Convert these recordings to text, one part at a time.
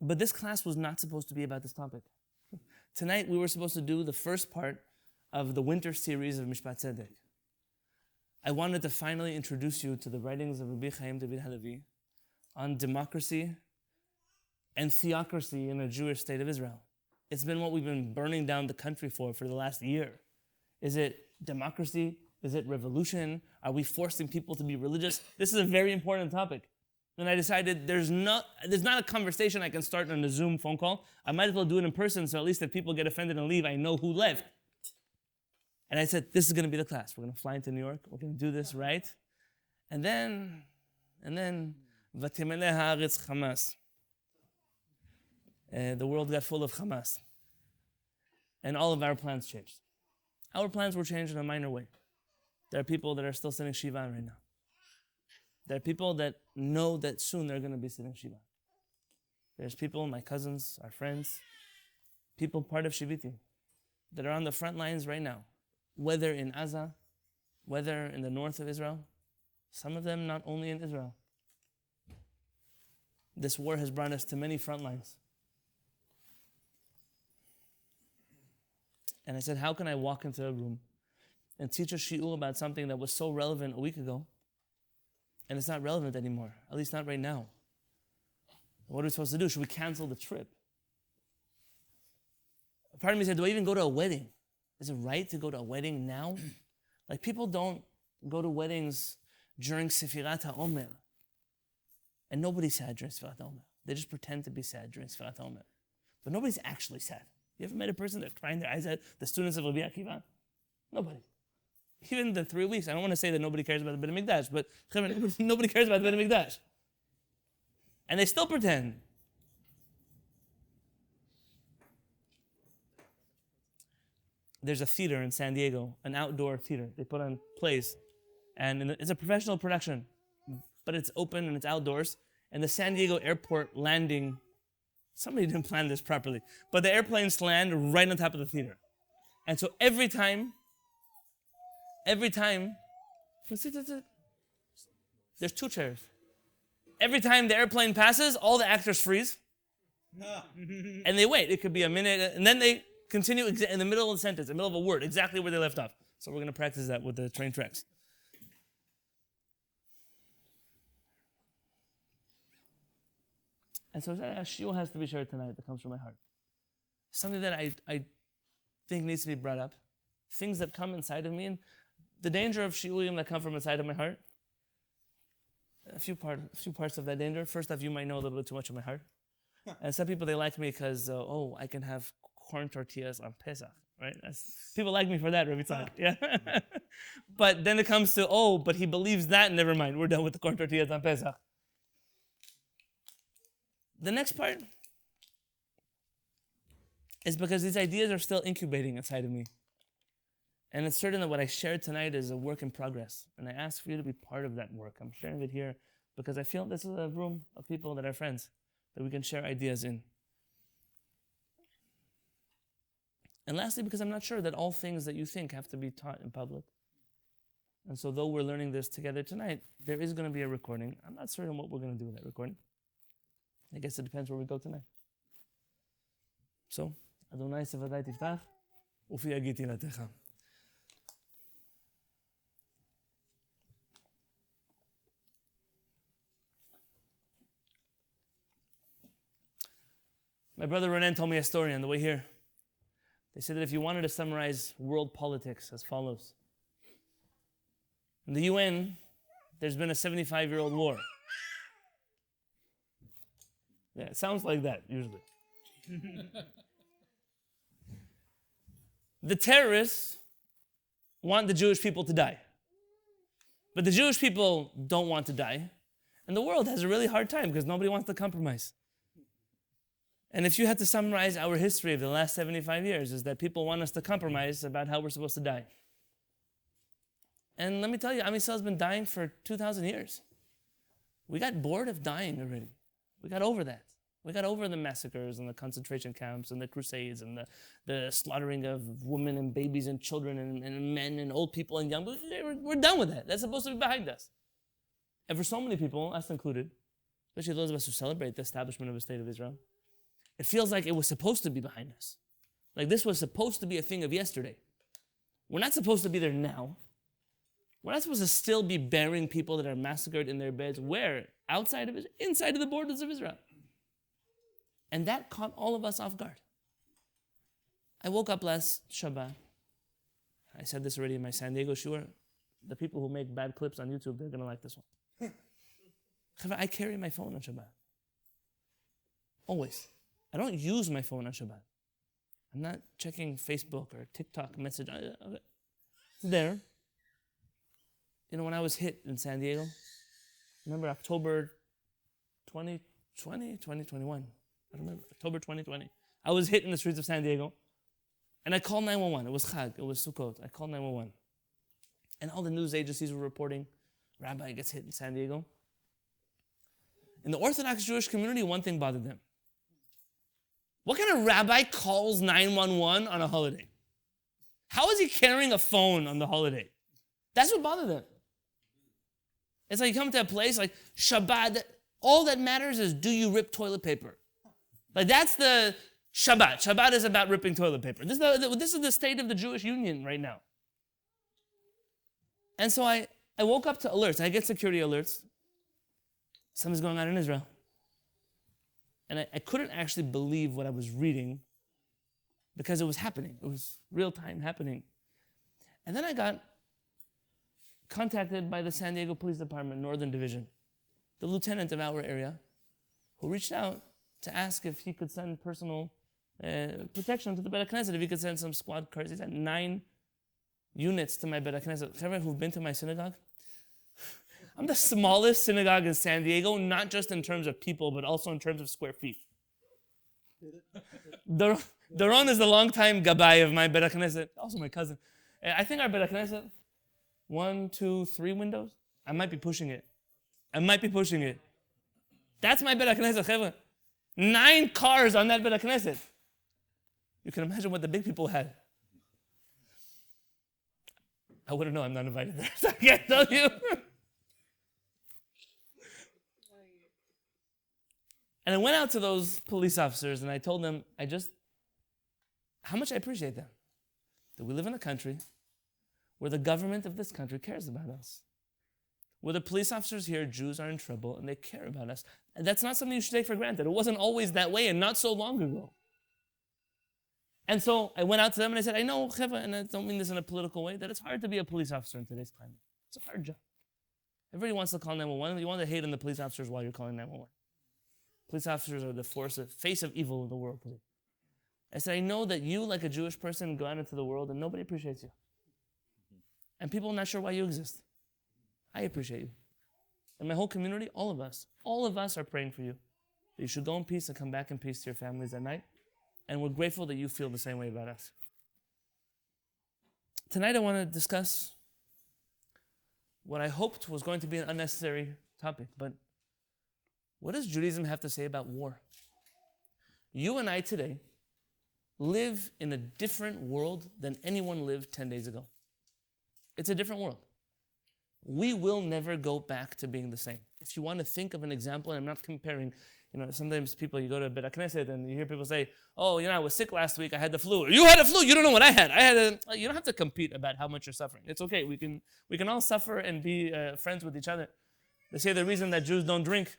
But this class was not supposed to be about this topic. Tonight we were supposed to do the first part of the winter series of Mishpat Tzedek. I wanted to finally introduce you to the writings of Rabbi David Halevi on democracy and theocracy in a Jewish state of Israel. It's been what we've been burning down the country for the last year. Is it democracy? Is it revolution? Are we forcing people to be religious? This is a very important topic. And I decided there's not a conversation I can start on a Zoom phone call. I might as well do it in person, so at least if people get offended and leave, I know who left. And I said, this is going to be the class. We're going to fly into New York. We're going to do this right. And then, Vatimeleh haaretz Hamas. The world got full of Hamas. And all of our plans changed. Our plans were changed in a minor way. There are people that are still sitting Shiva right now. There are people that know that soon they're going to be sitting Shiva. There's people, my cousins, our friends, people part of Shiviti, that are on the front lines right now, whether in Gaza, whether in the north of Israel, some of them not only in Israel. This war has brought us to many front lines. And I said, how can I walk into a room and teach a shiur about something that was so relevant a week ago, and it's not relevant anymore, at least not right now? What are we supposed to do? Should we cancel the trip? Part of me said, do I even go to a wedding? Is it right to go to a wedding now? Like, people don't go to weddings during Sefirat HaOmer. And nobody's sad during Sefirat HaOmer. They just pretend to be sad during Sefirat HaOmer. But nobody's actually sad. You ever met a person that's crying their eyes out? The students of Rabbi Akiva? Nobody. Even the 3 weeks, I don't want to say that nobody cares about the Beit HaMikdash, but nobody cares about the Beit HaMikdash. And they still pretend. There's a theater in San Diego, an outdoor theater. They put on plays. And it's a professional production, but it's open and it's outdoors. And the San Diego airport landing, somebody didn't plan this properly, but the airplanes land right on top of the theater. And so every time, there's 2 chairs. Every time the airplane passes, all the actors freeze. And they wait. It could be a minute, and then they continue in the middle of the sentence, in the middle of a word, exactly where they left off. So we're going to practice that with the train tracks. And so a shiur has to be shared tonight that comes from my heart. Something that I think needs to be brought up. Things that come inside of me, and the danger of shiurim that come from inside of my heart. A few parts of that danger. First off, you might know a little bit too much of my heart. And some people, they like me because, I can have corn tortillas on Pesach, right? People like me for that, Rabbi Tzadok. Yeah. But then it comes to, but he believes that, never mind. We're done with the corn tortillas on Pesach. The next part is because these ideas are still incubating inside of me. And it's certain that what I shared tonight is a work in progress. And I ask for you to be part of that work. I'm sharing it here because I feel this is a room of people that are friends, that we can share ideas in. And lastly, because I'm not sure that all things that you think have to be taught in public. And so though we're learning this together tonight, there is going to be a recording. I'm not certain what we're going to do with that recording. I guess it depends where we go tonight. So, Adonai Sevadai Tiftach, Ufi Agiti Latecha. My brother Ronen told me a story on the way here. They said that if you wanted to summarize world politics as follows. In the UN, there's been a 75-year-old war. Yeah, it sounds like that, usually. The terrorists want the Jewish people to die. But the Jewish people don't want to die. And the world has a really hard time because nobody wants to compromise. And if you had to summarize our history of the last 75 years, is that people want us to compromise about how we're supposed to die. And let me tell you, Am Yisrael has been dying for 2,000 years. We got bored of dying already. We got over that. We got over the massacres and the concentration camps and the crusades and the slaughtering of women and babies and children and men and old people and young people. We're done with that. That's supposed to be behind us. And for so many people, us included, especially those of us who celebrate the establishment of the State of Israel, It feels like it was supposed to be behind us. Like this was supposed to be a thing of yesterday. We're not supposed to be there now. We're not supposed to still be burying people that are massacred in their beds. Where? Outside of Israel, inside of the borders of Israel. And that caught all of us off guard. I woke up last Shabbat. I said this already in my San Diego shiur. The people who make bad clips on YouTube, they're going to like this one. I carry my phone on Shabbat. Always. I don't use my phone on Shabbat. I'm not checking Facebook or TikTok message. It's there. You know, when I was hit in San Diego, remember October 2021. I remember, October 2020. I was hit in the streets of San Diego, and I called 911. It was Chag, it was Sukkot. I called 911. And all the news agencies were reporting, Rabbi gets hit in San Diego. In the Orthodox Jewish community, one thing bothered them. What kind of rabbi calls 911 on a holiday? How is he carrying a phone on the holiday? That's what bothered them. It's like you come to a place like Shabbat, all that matters is do you rip toilet paper? Like that's the Shabbat. Shabbat is about ripping toilet paper. This is the state of the Jewish Union right now. And so I woke up to alerts. I get security alerts. Something's going on in Israel. And I couldn't actually believe what I was reading because it was happening. It was real time happening. And then I got contacted by the San Diego Police Department, Northern Division, the lieutenant of our area, who reached out to ask if he could send personal protection to the Beit HaKnesset, if he could send some squad cars. He sent 9 units to my Beit HaKnesset. Everyone who've been to my synagogue, I'm the smallest synagogue in San Diego, not just in terms of people, but also in terms of square feet. Doron is the longtime gabbai of my Beit HaKnesset, also my cousin. I think our Beit HaKnesset, 1, 2, 3 windows. I might be pushing it. That's my Beit HaKnesset, chevra. 9 cars on that Beit HaKnesset. You can imagine what the big people had. I wouldn't know. I'm not invited there, so I can't tell you. And I went out to those police officers and I told them how much I appreciate them. That we live in a country where the government of this country cares about us. Where the police officers here, Jews, are in trouble and they care about us. And that's not something you should take for granted. It wasn't always that way and not so long ago. And so I went out to them and I said, I know, cheva, and I don't mean this in a political way, that it's hard to be a police officer in today's climate. It's a hard job. Everybody wants to call 911. You want to hate on the police officers while you're calling 911. Police officers are the face of evil in the world. I said, I know that you, like a Jewish person, go out into the world and nobody appreciates you. And people are not sure why you exist. I appreciate you. And my whole community, all of us are praying for you. That you should go in peace and come back in peace to your families at night. And we're grateful that you feel the same way about us. Tonight I want to discuss what I hoped was going to be an unnecessary topic, but what does Judaism have to say about war? You and I today live in a different world than anyone lived 10 days ago. It's a different world. We will never go back to being the same. If you want to think of an example, and I'm not comparing, sometimes you go to Beit HaKnesset and you hear people say, oh, I was sick last week, I had the flu. You had a flu, you don't know what I had. You don't have to compete about how much you're suffering. It's okay, we can all suffer and be friends with each other. They say the reason that Jews don't drink,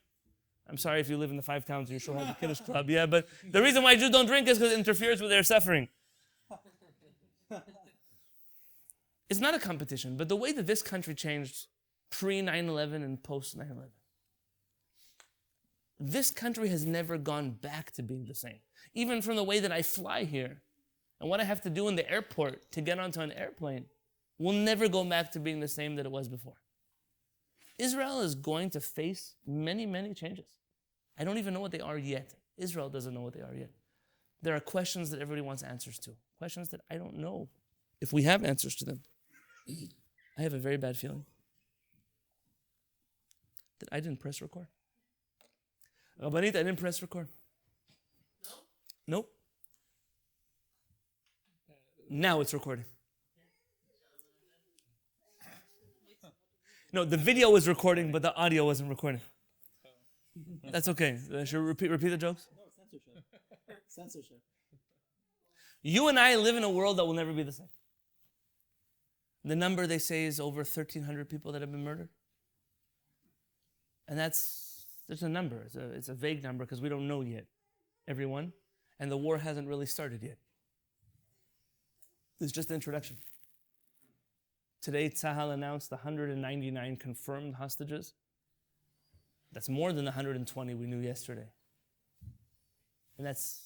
I'm sorry if you live in the 5 towns, you should have a Kiddush club, yeah, but the reason why Jews don't drink is because it interferes with their suffering. It's not a competition, but the way that this country changed pre-9/11 and post-9/11, this country has never gone back to being the same. Even from the way that I fly here and what I have to do in the airport to get onto an airplane will never go back to being the same that it was before. Israel is going to face many, many changes. I don't even know what they are yet. Israel doesn't know what they are yet. There are questions that everybody wants answers to. Questions that I don't know if we have answers to them. I have a very bad feeling that I didn't press record. Rabbanit, I didn't press record. No? Nope. Now it's recording. No, the video was recording, but the audio wasn't recording. That's okay. Should we repeat the jokes? No, censorship. Censorship. You and I live in a world that will never be the same. The number they say is over 1,300 people that have been murdered. And there's a number. It's a vague number because we don't know yet everyone. And the war hasn't really started yet. It's just the introduction. Today, Tzahal announced 199 confirmed hostages. That's more than the 120 we knew yesterday. And that's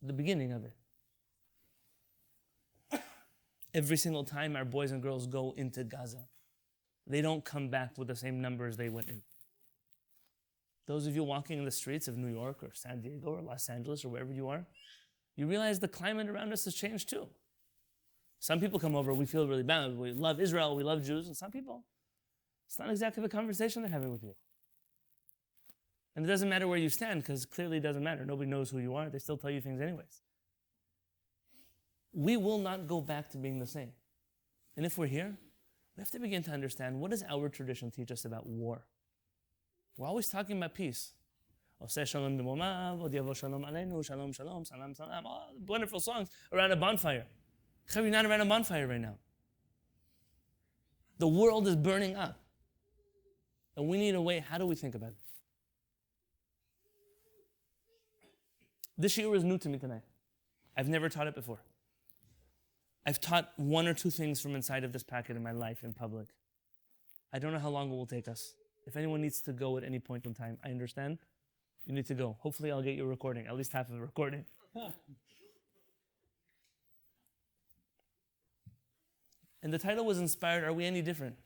the beginning of it. Every single time our boys and girls go into Gaza, they don't come back with the same numbers they went in. Those of you walking in the streets of New York or San Diego or Los Angeles or wherever you are, you realize the climate around us has changed too. Some people come over, we feel really bad. We love Israel, we love Jews, and some people, it's not exactly the conversation they're having with you. And it doesn't matter where you stand, because clearly it doesn't matter. Nobody knows who you are. They still tell you things anyways. We will not go back to being the same. And if we're here, we have to begin to understand, what does our tradition teach us about war? We're always talking about peace. Shalom aleinu, shalom, shalom, salam, salam. All wonderful songs around a bonfire. You're not around a bonfire right now. The world is burning up. And we need a way, how do we think about it? This year was new to me tonight. I've never taught it before. I've taught one or two things from inside of this packet in my life in public. I don't know how long it will take us. If anyone needs to go at any point in time, I understand. You need to go. Hopefully I'll get you a recording, at least half of the recording. And the title was inspired, Are We Any Different?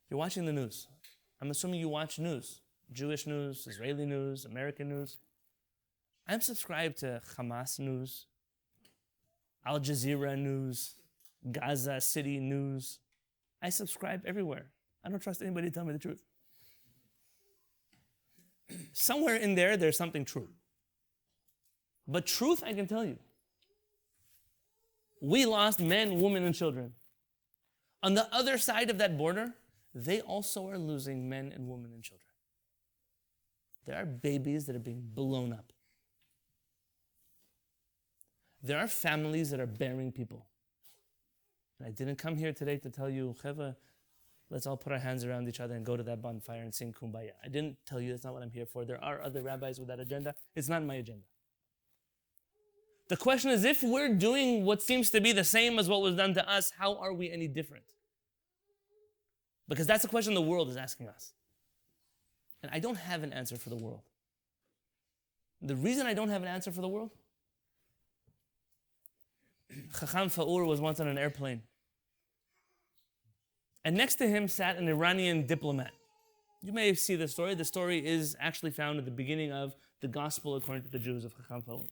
You're watching the news. I'm assuming you watch news. Jewish news, Israeli news, American news. I'm subscribed to Hamas news, Al Jazeera news, Gaza City news. I subscribe everywhere. I don't trust anybody to tell me the truth. Somewhere in there, there's something true. But truth, I can tell you. We lost men, women, and children. On the other side of that border, they also are losing men and women and children. There are babies that are being blown up. There are families that are bearing people. And I didn't come here today to tell you, Cheva, let's all put our hands around each other and go to that bonfire and sing Kumbaya. I didn't tell you that's not what I'm here for. There are other rabbis with that agenda. It's not my agenda. The question is, if we're doing what seems to be the same as what was done to us, how are we any different? Because that's the question the world is asking us. And I don't have an answer for the world. The reason I don't have an answer for the world, Chacham Fa'ur was once on an airplane. And next to him sat an Iranian diplomat. You may see the story. The story is actually found at the beginning of the Gospel according to the Jews of Chacham Fa'ur.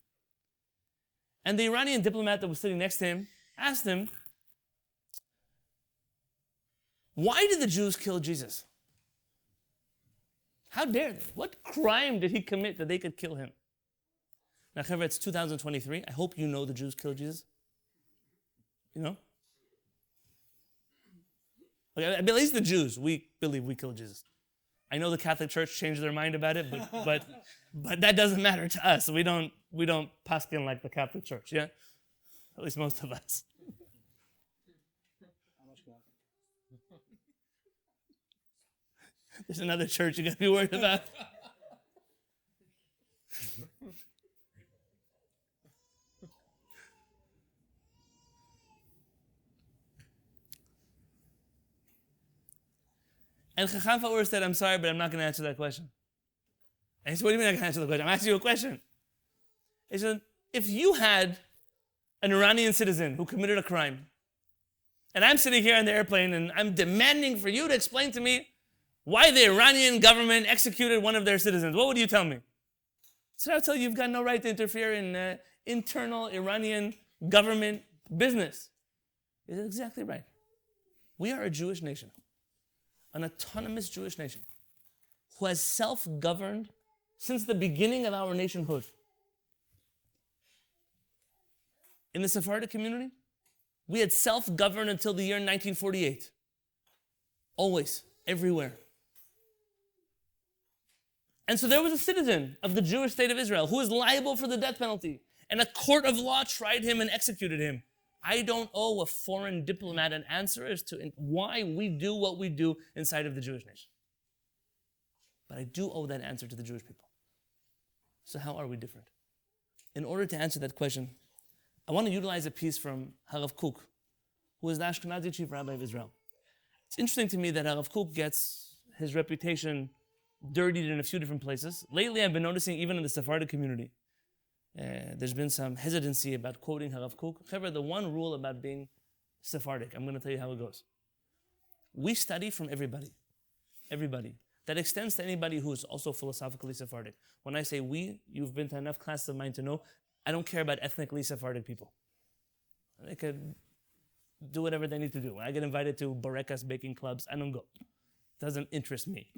And the Iranian diplomat that was sitting next to him asked him, why did the Jews kill Jesus? How dare they? What crime did he commit that they could kill him? Now, Chevra, it's 2023. I hope you know the Jews killed Jesus. You know? Okay, at least the Jews, we believe we killed Jesus. I know the Catholic Church changed their mind about it, but that doesn't matter to us. We don't paskin like the Catholic Church, yeah? At least most of us. There's another church you got to be worried about. And Chacham Fa'ur said, I'm sorry, but I'm not going to answer that question. And he said, what do you mean I can answer the question? I'm asking you a question. He said, if you had an Iranian citizen who committed a crime, and I'm sitting here on the airplane and I'm demanding for you to explain to me why the Iranian government executed one of their citizens, what would you tell me? He said, I'll tell you, you've got no right to interfere in internal Iranian government business. He said, exactly right. We are a Jewish nation, an autonomous Jewish nation, who has self-governed since the beginning of our nationhood. In the Sephardic community, we had self-governed until the year 1948. Always, everywhere. And so there was a citizen of the Jewish state of Israel who was liable for the death penalty. And a court of law tried him and executed him. I don't owe a foreign diplomat an answer as to why we do what we do inside of the Jewish nation. But I do owe that answer to the Jewish people. So how are we different? In order to answer that question, I want to utilize a piece from Harav Kook, who is the Ashkenazi chief rabbi of Israel. It's interesting to me that Harav Kook gets his reputation dirtied in a few different places. Lately, I've been noticing even in the Sephardic community, there's been some hesitancy about quoting Harav Kook. However, the one rule about being Sephardic, I'm going to tell you how it goes. We study from everybody. Everybody. That extends to anybody who is also philosophically Sephardic. When I say we, you've been to enough classes of mine to know, I don't care about ethnically Sephardic people. They could do whatever they need to do. When I get invited to Barekas baking clubs, I don't go. It doesn't interest me.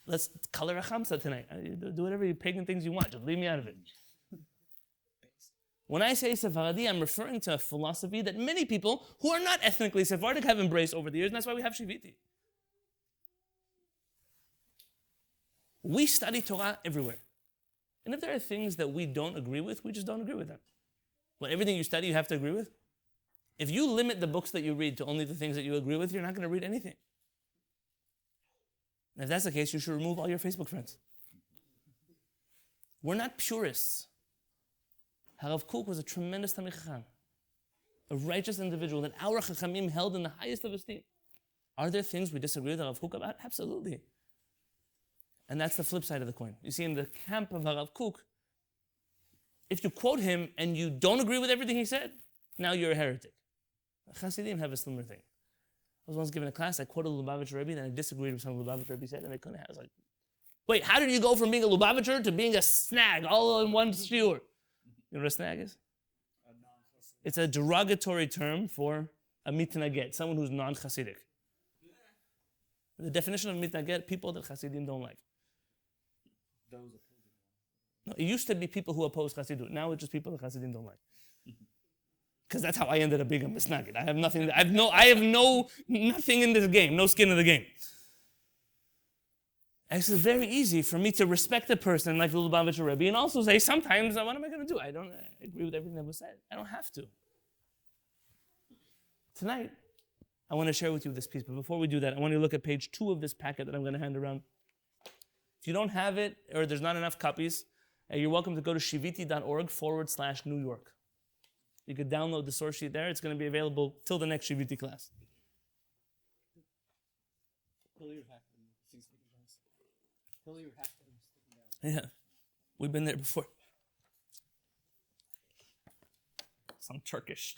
Let's color a chamsa tonight. Do whatever you pagan things you want. Just leave me out of it. When I say Sephardi, I'm referring to a philosophy that many people who are not ethnically Sephardic have embraced over the years, and that's why we have Shiviti. We study Torah everywhere. And if there are things that we don't agree with, we just don't agree with them. Well, everything you study, you have to agree with. If you limit the books that you read to only the things that you agree with, you're not going to read anything. And if that's the case, you should remove all your Facebook friends. We're not purists. Harav Kook was a tremendous Talmid Chacham, a righteous individual that our Chachamim held in the highest of esteem. Are there things we disagree with Harav Kook about? Absolutely. And that's the flip side of the coin. You see, in the camp of Harav Kook, if you quote him and you don't agree with everything he said, now you're a heretic. Hasidim have a similar thing. I was once given a class, I quoted Lubavitcher Rebbe, and I disagreed with something Lubavitcher Rebbe said, and I couldn't have. I was like, wait, how did you go from being a Lubavitcher to being a snag all in one shiur? You know what a snag is? It's a derogatory term for a mitnaget, someone who's non-Hasidic. The definition of mitnaget, people that Hasidim don't like. No, it used to be people who oppose Hasidut. Now it's just people that Hasidim don't like. Because that's how I ended up being a misnagid. I have nothing in this game, no skin in the game. It's very easy for me to respect a person like the Lubavitcher Rebbe and also say, sometimes, what am I going to do? I don't agree with everything that was said. I don't have to. Tonight, I want to share with you this piece. But before we do that, I want you to look at page 2 of this packet that I'm going to hand around. If you don't have it, or there's not enough copies, you're welcome to go to shiviti.org/New York. You could download the source sheet there. It's going to be available till the next Shiviti class. Yeah, we've been there before. Some Turkish.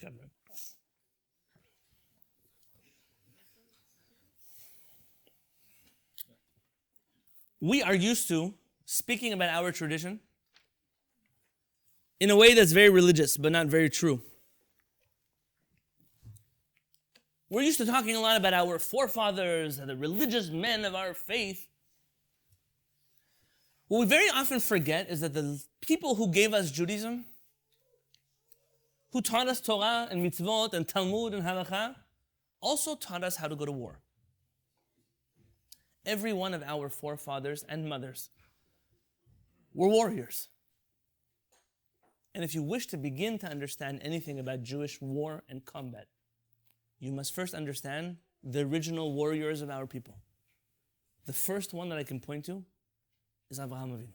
We are used to speaking about our tradition in a way that's very religious, but not very true. We're used to talking a lot about our forefathers, the religious men of our faith. What we very often forget is that the people who gave us Judaism, who taught us Torah and mitzvot and Talmud and halakha, also taught us how to go to war. Every one of our forefathers and mothers were warriors. And if you wish to begin to understand anything about Jewish war and combat, you must first understand the original warriors of our people. The first one that I can point to is Avraham Avinu.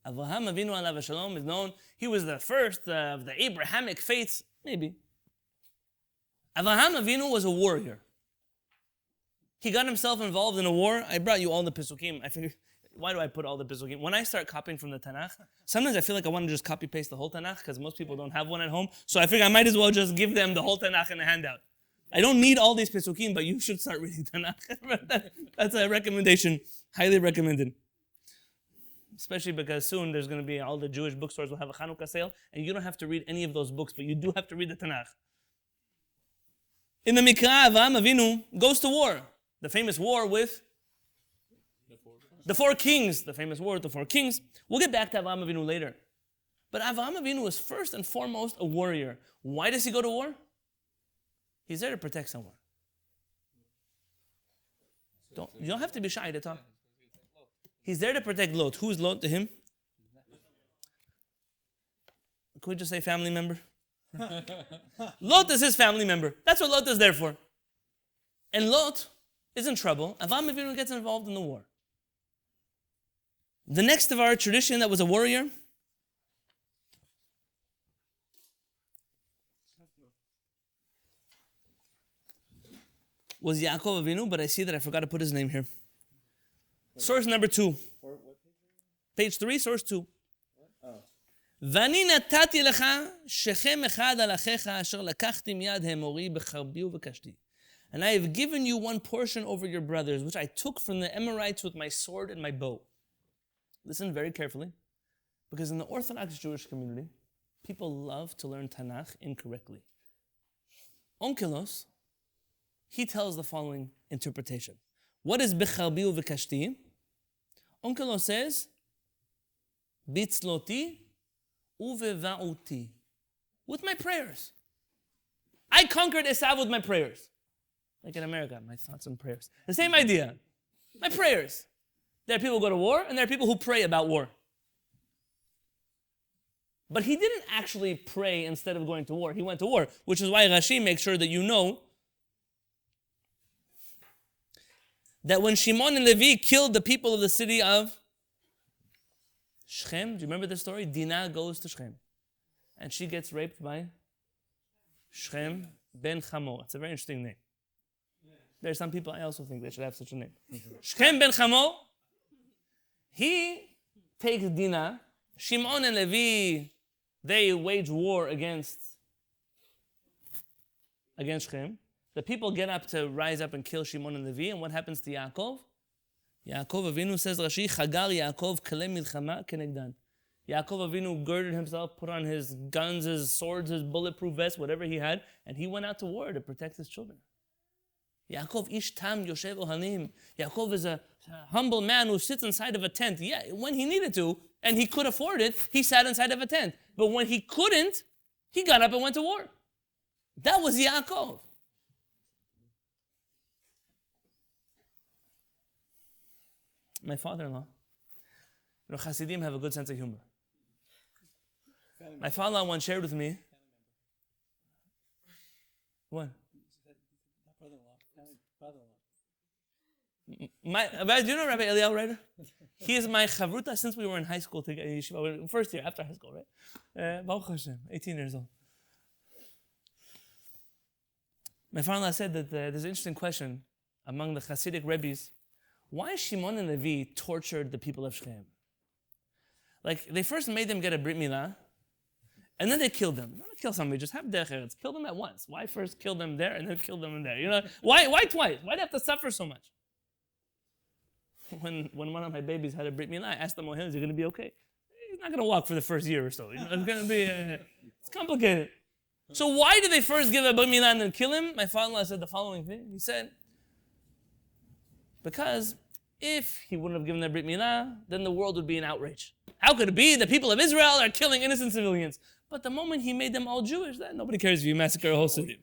Avraham Avinu alav shalom is known, he was the first of the Abrahamic faiths, maybe. Avraham Avinu was a warrior. He got himself involved in a war. I brought you all the Pesukim. I figured, why do I put all the Pesukim? When I start copying from the Tanakh, sometimes I feel like I want to just copy-paste the whole Tanakh because most people don't have one at home. So I figure I might as well just give them the whole Tanakh in a handout. I don't need all these Pesukim, but you should start reading Tanakh. That's a recommendation. Highly recommended. Especially because soon there's going to be, all the Jewish bookstores will have a Chanukah sale, and you don't have to read any of those books, but you do have to read the Tanakh. In the Mikra, Avraham Avinu goes to war. The famous war with the four kings. The famous war with the four kings. We'll get back to Avraham Avinu later. But Avraham Avinu was first and foremost a warrior. Why does he go to war? He's there to protect someone. You don't have to be shy to talk. He's there to protect Lot. Who is Lot to him? Could we just say family member? Lot is his family member. That's what Lot is there for. And Lot is in trouble. Avraham Avinu gets involved in the war. The next of our tradition that was a warrior was Yaakov Avinu, but I see that I forgot to put his name here. Source number 2. Page 3, source 2. ואני נתתי לך שכם אחד על אחיך אשר לקחתי מיד האמורי בחרבי ובקשתי. And I have given you one portion over your brothers, which I took from the Amorites with my sword and my bow. Listen very carefully, because in the Orthodox Jewish community, people love to learn Tanakh incorrectly. Onkelos, he tells the following interpretation. What is becharbi uvekashti? Onkelos says, bitzloti uveva'uti. With my prayers. I conquered Esav with my prayers. Like in America, my thoughts and prayers. The same idea. My prayers. There are people who go to war, and there are people who pray about war. But he didn't actually pray instead of going to war. He went to war, which is why Rashi makes sure that you know that when Shimon and Levi killed the people of the city of Shechem, do you remember the story? Dinah goes to Shechem, and she gets raped by Shechem ben Chamor. It's a very interesting name. There are some people I also think they should have such a name. Shechem ben Chamor, he takes Dinah. Shimon and Levi, they wage war against Shechem. The people get up to rise up and kill Shimon and Levi, and what happens to Yaakov? Yaakov Avinu, says Rashi, Chagar Yaakov kale milchama kenegdan. Yaakov Avinu girded himself, put on his guns, his swords, his bulletproof vest, whatever he had, and he went out to war to protect his children. Yaakov ish tam yoshev ohalim. Yaakov is a humble man who sits inside of a tent. Yeah, when he needed to, and he could afford it, he sat inside of a tent. But when he couldn't, he got up and went to war. That was Yaakov. My father-in-law, Hasidim have a good sense of humor. My father-in-law once shared with me. What? Do you know Rabbi Eliyahu Reiter? He is my chavruta since we were in high school together, yeshiva, first year after high school, right? Baruch Hashem, 18 years old. My father-in-law said that there's an interesting question among the Hasidic Rebbes. Why Shimon and Levi tortured the people of Shechem? Like, they first made them get a Brit Milah, and then they killed them. Don't kill somebody, just have derech eretz. Kill them at once. Why first kill them there and then kill them there? You know, why twice? Why do they have to suffer so much? When one of my babies had a Brit Milah, I asked the mohel, is he going to be okay? He's not going to walk for the first year or so. You know, it's going to be, it's complicated. So why did they first give a Brit Milah and then kill him? My father-in-law said the following thing. He said, because if he wouldn't have given the Brit Milah, then the world would be in outrage. How could it be the people of Israel are killing innocent civilians? But the moment he made them all Jewish, then nobody cares if you massacre a whole city.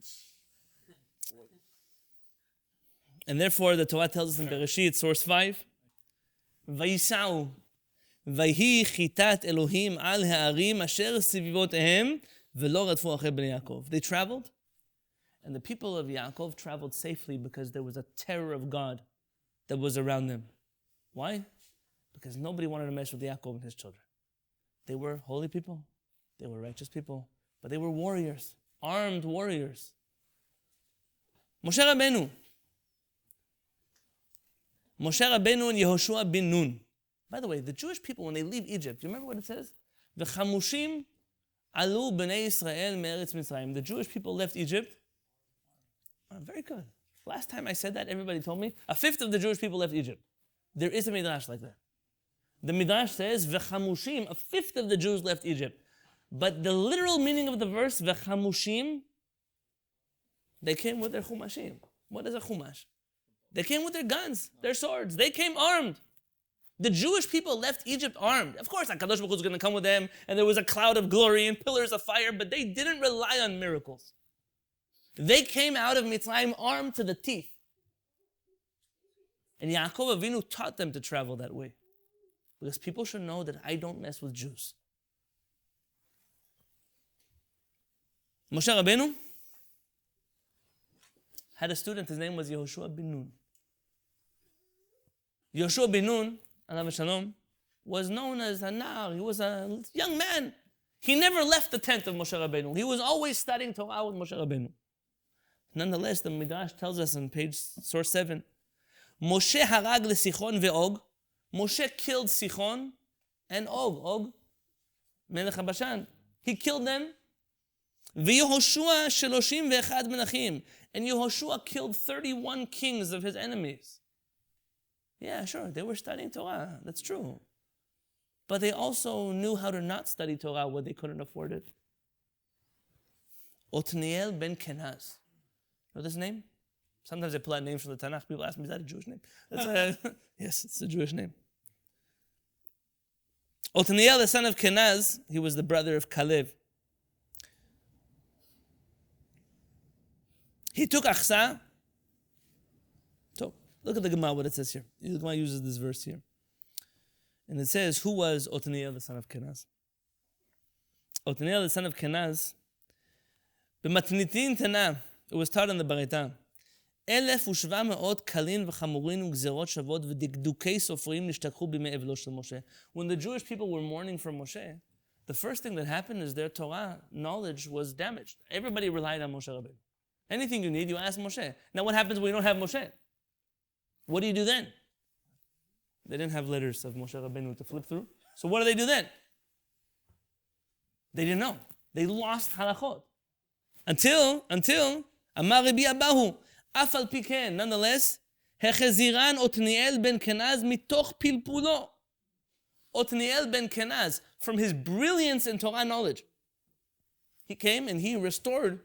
And therefore, the Torah tells us in Bereshit, source 5, Vayisau, Vayhi chitat Elohim al ha'arim asher sivivotehem velo radfu achei bnei Yaakov. They traveled, and the people of Yaakov traveled safely because there was a terror of God that was around them. Why? Because nobody wanted to mess with Yaakov and his children. They were holy people. They were righteous people. But they were warriors, armed warriors. Moshe Rabbeinu and Yehoshua bin Nun. By the way, the Jewish people, when they leave Egypt, do you remember what it says? V'chamushim alu b'nei Yisrael me'eretz Mitzrayim. The Jewish people left Egypt. Oh, very good. Last time I said that, everybody told me, 1/5 of the Jewish people left Egypt. There is a Midrash like that. The Midrash says, V'chamushim, 1/5 of the Jews left Egypt. But the literal meaning of the verse, V'chamushim, they came with their chumashim. What is a chumash? They came with their guns, their swords. They came armed. The Jewish people left Egypt armed. Of course, HaKadosh Baruch Hu was going to come with them, and there was a cloud of glory and pillars of fire, but they didn't rely on miracles. They came out of Mitzrayim armed to the teeth. And Yaakov Avinu taught them to travel that way. Because people should know that I don't mess with Jews. Moshe Rabbeinu had a student, his name was Yehoshua bin Nun. Yehoshua bin Nun, alav shalom, was known as a nar. He was a young man. He never left the tent of Moshe Rabbeinu. He was always studying Torah with Moshe Rabbeinu. Nonetheless, the Midrash tells us on page source 7, Moshe harag leSichon ve'og. Moshe killed Sichon and Og, Melech HaBashan. He killed them. Ve'Yehoshua sheloshim ve'echad menachim. And Yehoshua killed 31 kings of his enemies. Yeah, sure, they were studying Torah. That's true. But they also knew how to not study Torah when they couldn't afford it. Otniel ben Kenaz. Know this name? Sometimes I pull out names from the Tanakh. People ask me, is that a Jewish name? Yes, it's a Jewish name. Otniel, the son of Kenaz, he was the brother of Kalev. He took Achsa. So, look at the Gemara, what it says here. The Gemara uses this verse here. And it says, who was Otniel, the son of Kenaz? Otniel, the son of Kenaz, b'matnitin tana, it was taught in the Baraita. 1,700 kalin v'chamurin ugzerot shavot v'dikdukei sofrim nishtakhu b'mei evlo shel Moshe. When the Jewish people were mourning for Moshe, the first thing that happened is their Torah knowledge was damaged. Everybody relied on Moshe Rabbeinu. Anything you need, you ask Moshe. Now what happens when you don't have Moshe? What do you do then? They didn't have letters of Moshe Rabbeinu to flip through. So what do they do then? They didn't know. They lost halachot. Until Amar Rabbi Abahu, Af al pi ken, nonetheless, Hecheziran Otniel ben Kenaz mitoch pilpulo. Otniel ben Kenaz, from his brilliance in Torah knowledge, he came and he restored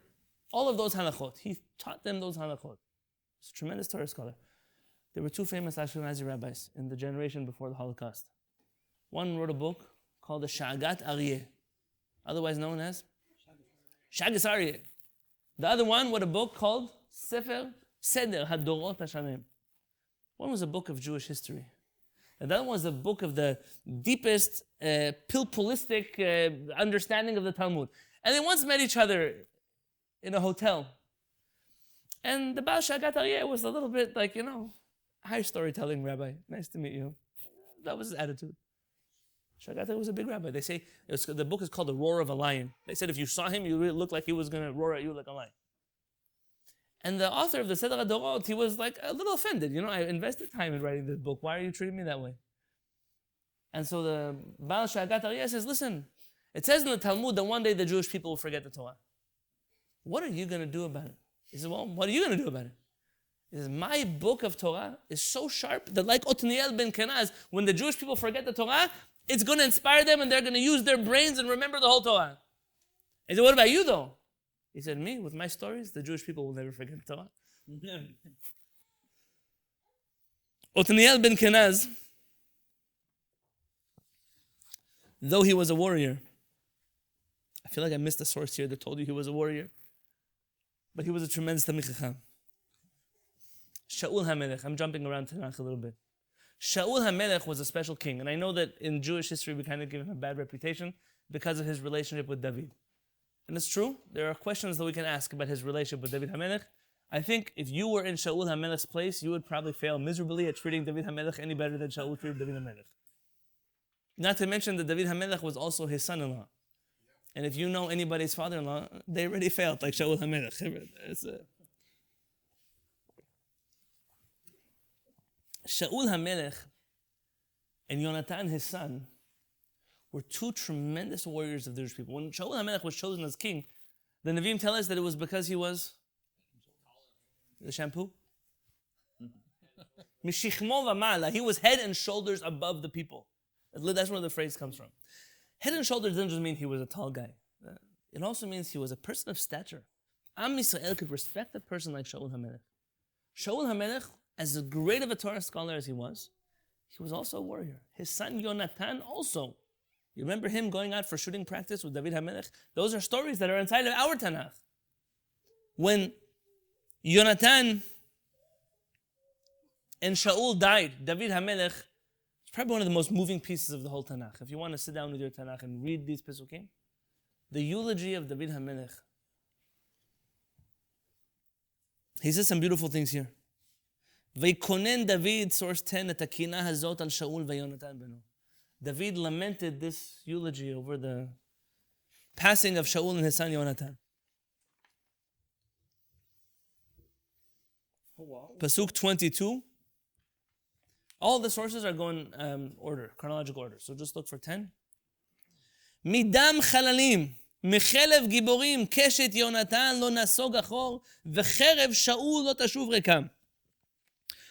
all of those halachot. He taught them those halachot. He's a tremendous Torah scholar. There were two famous Ashkenazi rabbis in the generation before the Holocaust. One wrote a book called the Shagat Aryeh, otherwise known as Shagas Aryeh. The other one wrote a book called Sefer Seder Hadorot HaShamayim. One was a book of Jewish history. And the other one was a book of the deepest pilpulistic understanding of the Talmud. And they once met each other in a hotel. And the Baal Shagat Aryeh was a little bit like, hi, storytelling rabbi. Nice to meet you. That was his attitude. Shagat Aryeh was a big rabbi. They say, the book is called The Roar of a Lion. They said if you saw him, you really looked like he was going to roar at you like a lion. And the author of the Seder HaDorot, he was like a little offended. I invested time in writing this book. Why are you treating me that way? And so the Baal Shagat Aryeh says, listen, it says in the Talmud that one day the Jewish people will forget the Torah. What are you going to do about it? He says, well, what are you going to do about it? He says, my book of Torah is so sharp that like Otniel ben Kenaz, when the Jewish people forget the Torah, it's going to inspire them and they're going to use their brains and remember the whole Torah. He said, what about you though? He said, me, with my stories, the Jewish people will never forget the Torah. Otniel ben Kenaz, though he was a warrior, I feel like I missed a source here that told you he was a warrior, but he was a tremendous Talmid Chacham. Shaul HaMelech, I'm jumping around Tanakh a little bit. Shaul HaMelech was a special king, and I know that in Jewish history we kind of give him a bad reputation because of his relationship with David. And it's true, there are questions that we can ask about his relationship with David HaMelech. I think if you were in Shaul HaMelech's place, you would probably fail miserably at treating David HaMelech any better than Shaul treated David HaMelech. Not to mention that David HaMelech was also his son-in-law. And if you know anybody's father-in-law, they already failed, like Shaul HaMelech. Shaul HaMelech and Yonatan, his son, were two tremendous warriors of the Jewish people. When Shaul HaMelech was chosen as king, the Nevi'im tell us that it was because he was the shampoo. Mishichmo v'mala. He was head and shoulders above the people. That's where the phrase comes from. Head and shoulders doesn't just mean he was a tall guy. It also means he was a person of stature. Am Yisrael could respect a person like Shaul HaMelech. Shaul HaMelech, as great of a Torah scholar as he was also a warrior. His son Yonatan also. You remember him going out for shooting practice with David HaMelech? Those are stories that are inside of our Tanakh. When Yonatan and Shaul died, David HaMelech, probably one of the most moving pieces of the whole Tanakh. If you want to sit down with your Tanakh and read these Pesukim, the eulogy of David HaMelech. He says some beautiful things here. Vaykonen David, source 10, et hakina hazot al Shaul vayonatan beno. David lamented this eulogy over the passing of Shaul and his son Yonatan. Pasuk 22. All the sources are going order, chronological order. So just look for 10. Midam chalalim, mechelev giborim, keshet Yonatan lo nasog achor, v'cherev Shaul lo tashuv rekam.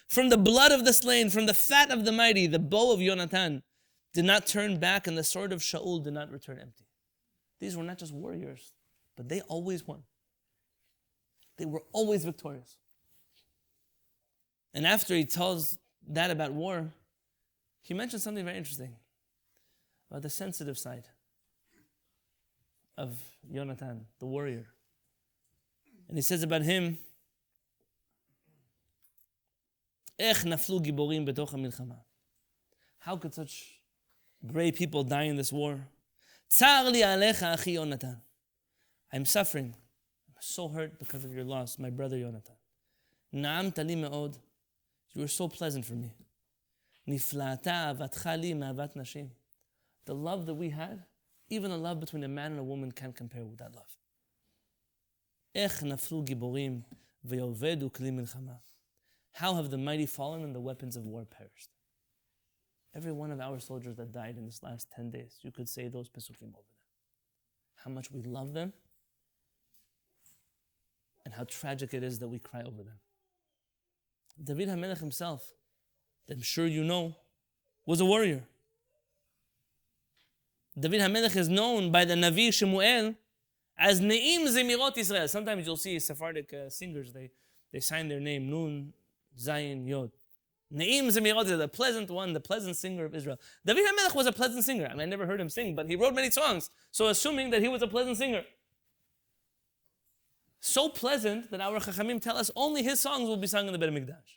From the blood of the slain, from the fat of the mighty, the bow of Yonatan did not turn back, and the sword of Shaul did not return empty. These were not just warriors, but they always won. They were always victorious. And after he tells that about war, he mentions something very interesting about the sensitive side of Yonatan, the warrior. And he says about him, Ech naflu giborim betoch hamilchama. How could such brave people die in this war? Tsar li alecha achi Yonatan. I'm suffering. I'm so hurt because of your loss, my brother Yonatan. Na'amta li me'od. You were so pleasant for me. Nifla'ata avatcha li me'avat nashim. The love that we had, even the love between a man and a woman can't compare with that love. Ech naflu giborim ve'yovedu kli milchama. How have the mighty fallen and the weapons of war perished? Every one of our soldiers that died in this last 10 days, you could say those pesukim over them. How much we love them, and how tragic it is that we cry over them. David HaMelech himself, that I'm sure you know, was a warrior. David HaMelech is known by the Navi Shemuel as Ne'im Zemirot Israel. Sometimes you'll see Sephardic singers, they sign their name, Nun, Zayin, Yod. Ne'im Zemirot is the pleasant one, the pleasant singer of Israel. David HaMelech was a pleasant singer. I never heard him sing, but he wrote many songs. So assuming that he was a pleasant singer. So pleasant that our Chachamim tell us only his songs will be sung in the Beit HaMikdash.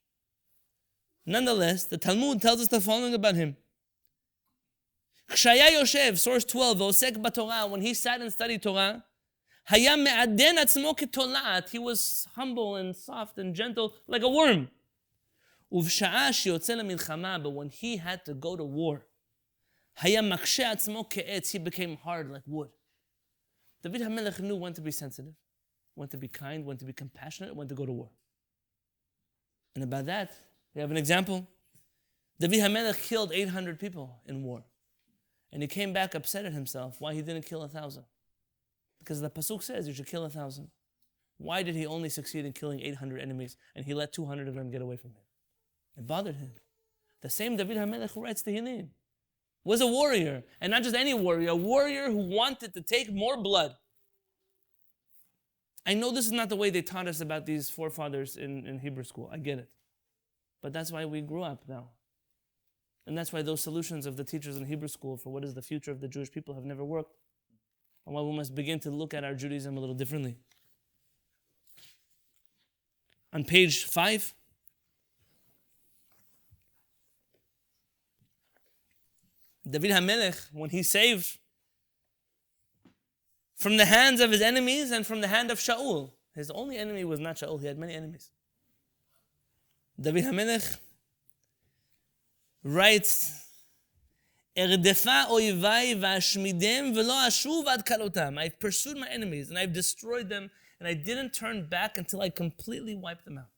Nonetheless, the Talmud tells us the following about him. Kshaya Yoshev, source 12, V'osek b'Torah, when he sat and studied Torah, Haya me'aden atzmo ketolat, he was humble and soft and gentle like a worm. Uvsha'a sheyotze lemilchama, but when he had to go to war, Haya makshe atzmo ke'etz, he became hard like wood. David HaMelech knew when to be sensitive, when to be kind, when to be compassionate, when to go to war. And about that, we have an example. David HaMelech killed 800 people in war. And he came back upset at himself why he didn't kill 1,000. Because the Pasuk says you should kill 1,000. Why did he only succeed in killing 800 enemies and he let 200 of them get away from him? It bothered him. The same David HaMelech who writes Tehillim was a warrior. And not just any warrior, a warrior who wanted to take more blood. I know this is not the way they taught us about these forefathers in Hebrew school. I get it. But that's why we grew up now. And that's why those solutions of the teachers in Hebrew school for what is the future of the Jewish people have never worked. And why we must begin to look at our Judaism a little differently. On page 5, David HaMelech, when he saved from the hands of his enemies and from the hand of Shaul. His only enemy was not Shaul, he had many enemies. David HaMelech writes, Erdefa oivai v'ashmidem v'lo ashuv ad kalotam. I've pursued my enemies and I've destroyed them and I didn't turn back until I completely wiped them out.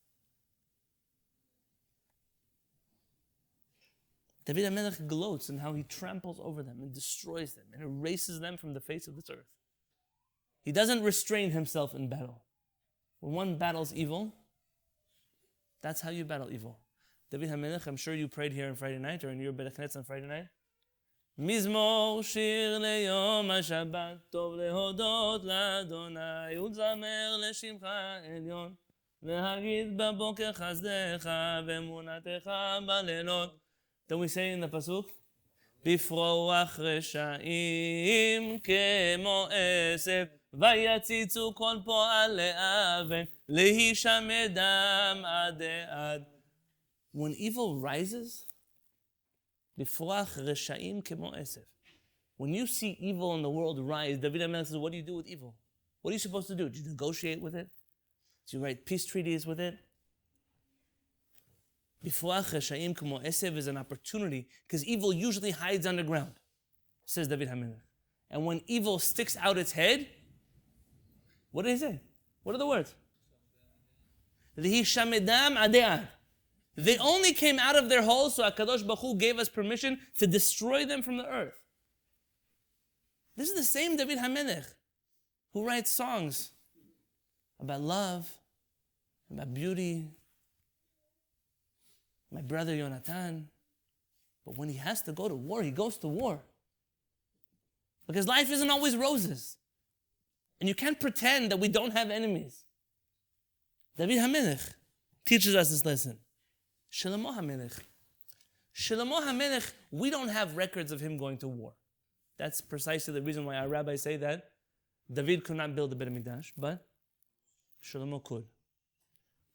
David HaMelech gloats in how he tramples over them and destroys them and erases them from the face of this earth. He doesn't restrain himself in battle. When one battles evil, that's how you battle evil. David HaMelech, I'm sure you prayed here on Friday night or in your Beit HaKnesset on Friday night. מזמור שיר ליום השבת, טוב להודות לאדוני, ולזמר לשמך עליון, להגיד בבוקר חסדך ואמונתך בלילות. Then we say in the pasuk, בפרוח רשעים כמו עשב, ויציצו כל פועלי אבן, להישמדם עד עד. When evil rises, Bifrach reshaim kemo esef. When you see evil in the world rise, David HaMelech says, what do you do with evil? What are you supposed to do? Do you negotiate with it? Do you write peace treaties with it? Bifrach reshaim kemo esef is an opportunity, because evil usually hides underground, says David HaMelech. And when evil sticks out its head, what did he say? What are the words? They only came out of their holes, so HaKadosh Baruch Hu gave us permission to destroy them from the earth. This is the same David HaMelech who writes songs about love, about beauty, my brother Yonatan. But when he has to go to war, he goes to war. Because life isn't always roses. And you can't pretend that we don't have enemies. David HaMelech teaches us this lesson. Shlomo HaMelech. Shlomo HaMelech, we don't have records of him going to war. That's precisely the reason why our rabbis say that David could not build the Beit HaMikdash, but Shlomo could.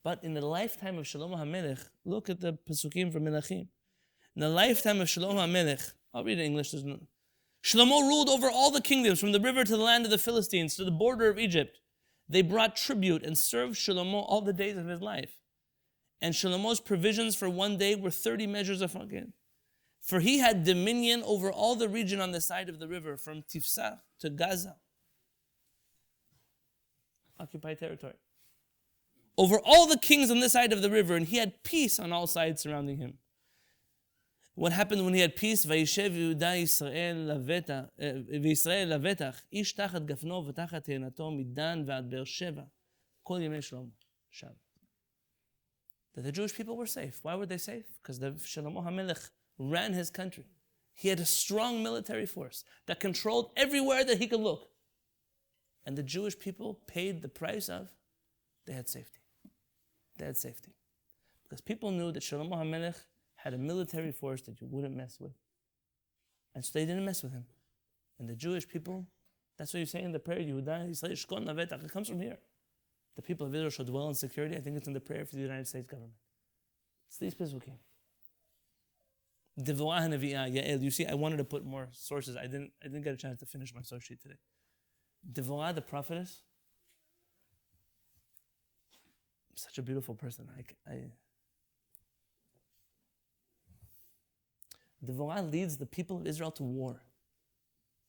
But in the lifetime of Shlomo HaMelech, look at the Pesukim from Melachim. In the lifetime of Shlomo HaMelech, I'll read it in English. Shlomo ruled over all the kingdoms, from the river to the land of the Philistines, to the border of Egypt. They brought tribute and served Shlomo all the days of his life. And Shlomo's provisions for one day were 30 measures of grain. For he had dominion over all the region on the side of the river, from Tifsah to Gaza. Occupied territory. Over all the kings on this side of the river, and he had peace on all sides surrounding him. What happened when he had peace? Vayishev Yehuda Yisrael lavetach, ish tachat gafno v'tachat te'enato midan v'ad Be'er Sheva, kol yemei Shlomo Shabbat. That the Jewish people were safe. Why were they safe? Because the Shlomo HaMelech ran his country. He had a strong military force that controlled everywhere that he could look. And the Jewish people paid the price of, they had safety. They had safety. Because people knew that Shlomo HaMelech had a military force that you wouldn't mess with. And so they didn't mess with him. And the Jewish people, that's what you say in the prayer, Yehuda Yisrael Shkon Lavetach. It comes from here. The people of Israel should dwell in security. I think it's in the prayer for the United States government. It's these Pesukim. Devorah HaNevi'ah, Yael. You see, I wanted to put more sources. I didn't get a chance to finish my source sheet today. Devorah, the prophetess, such a beautiful person. Devorah leads the people of Israel to war.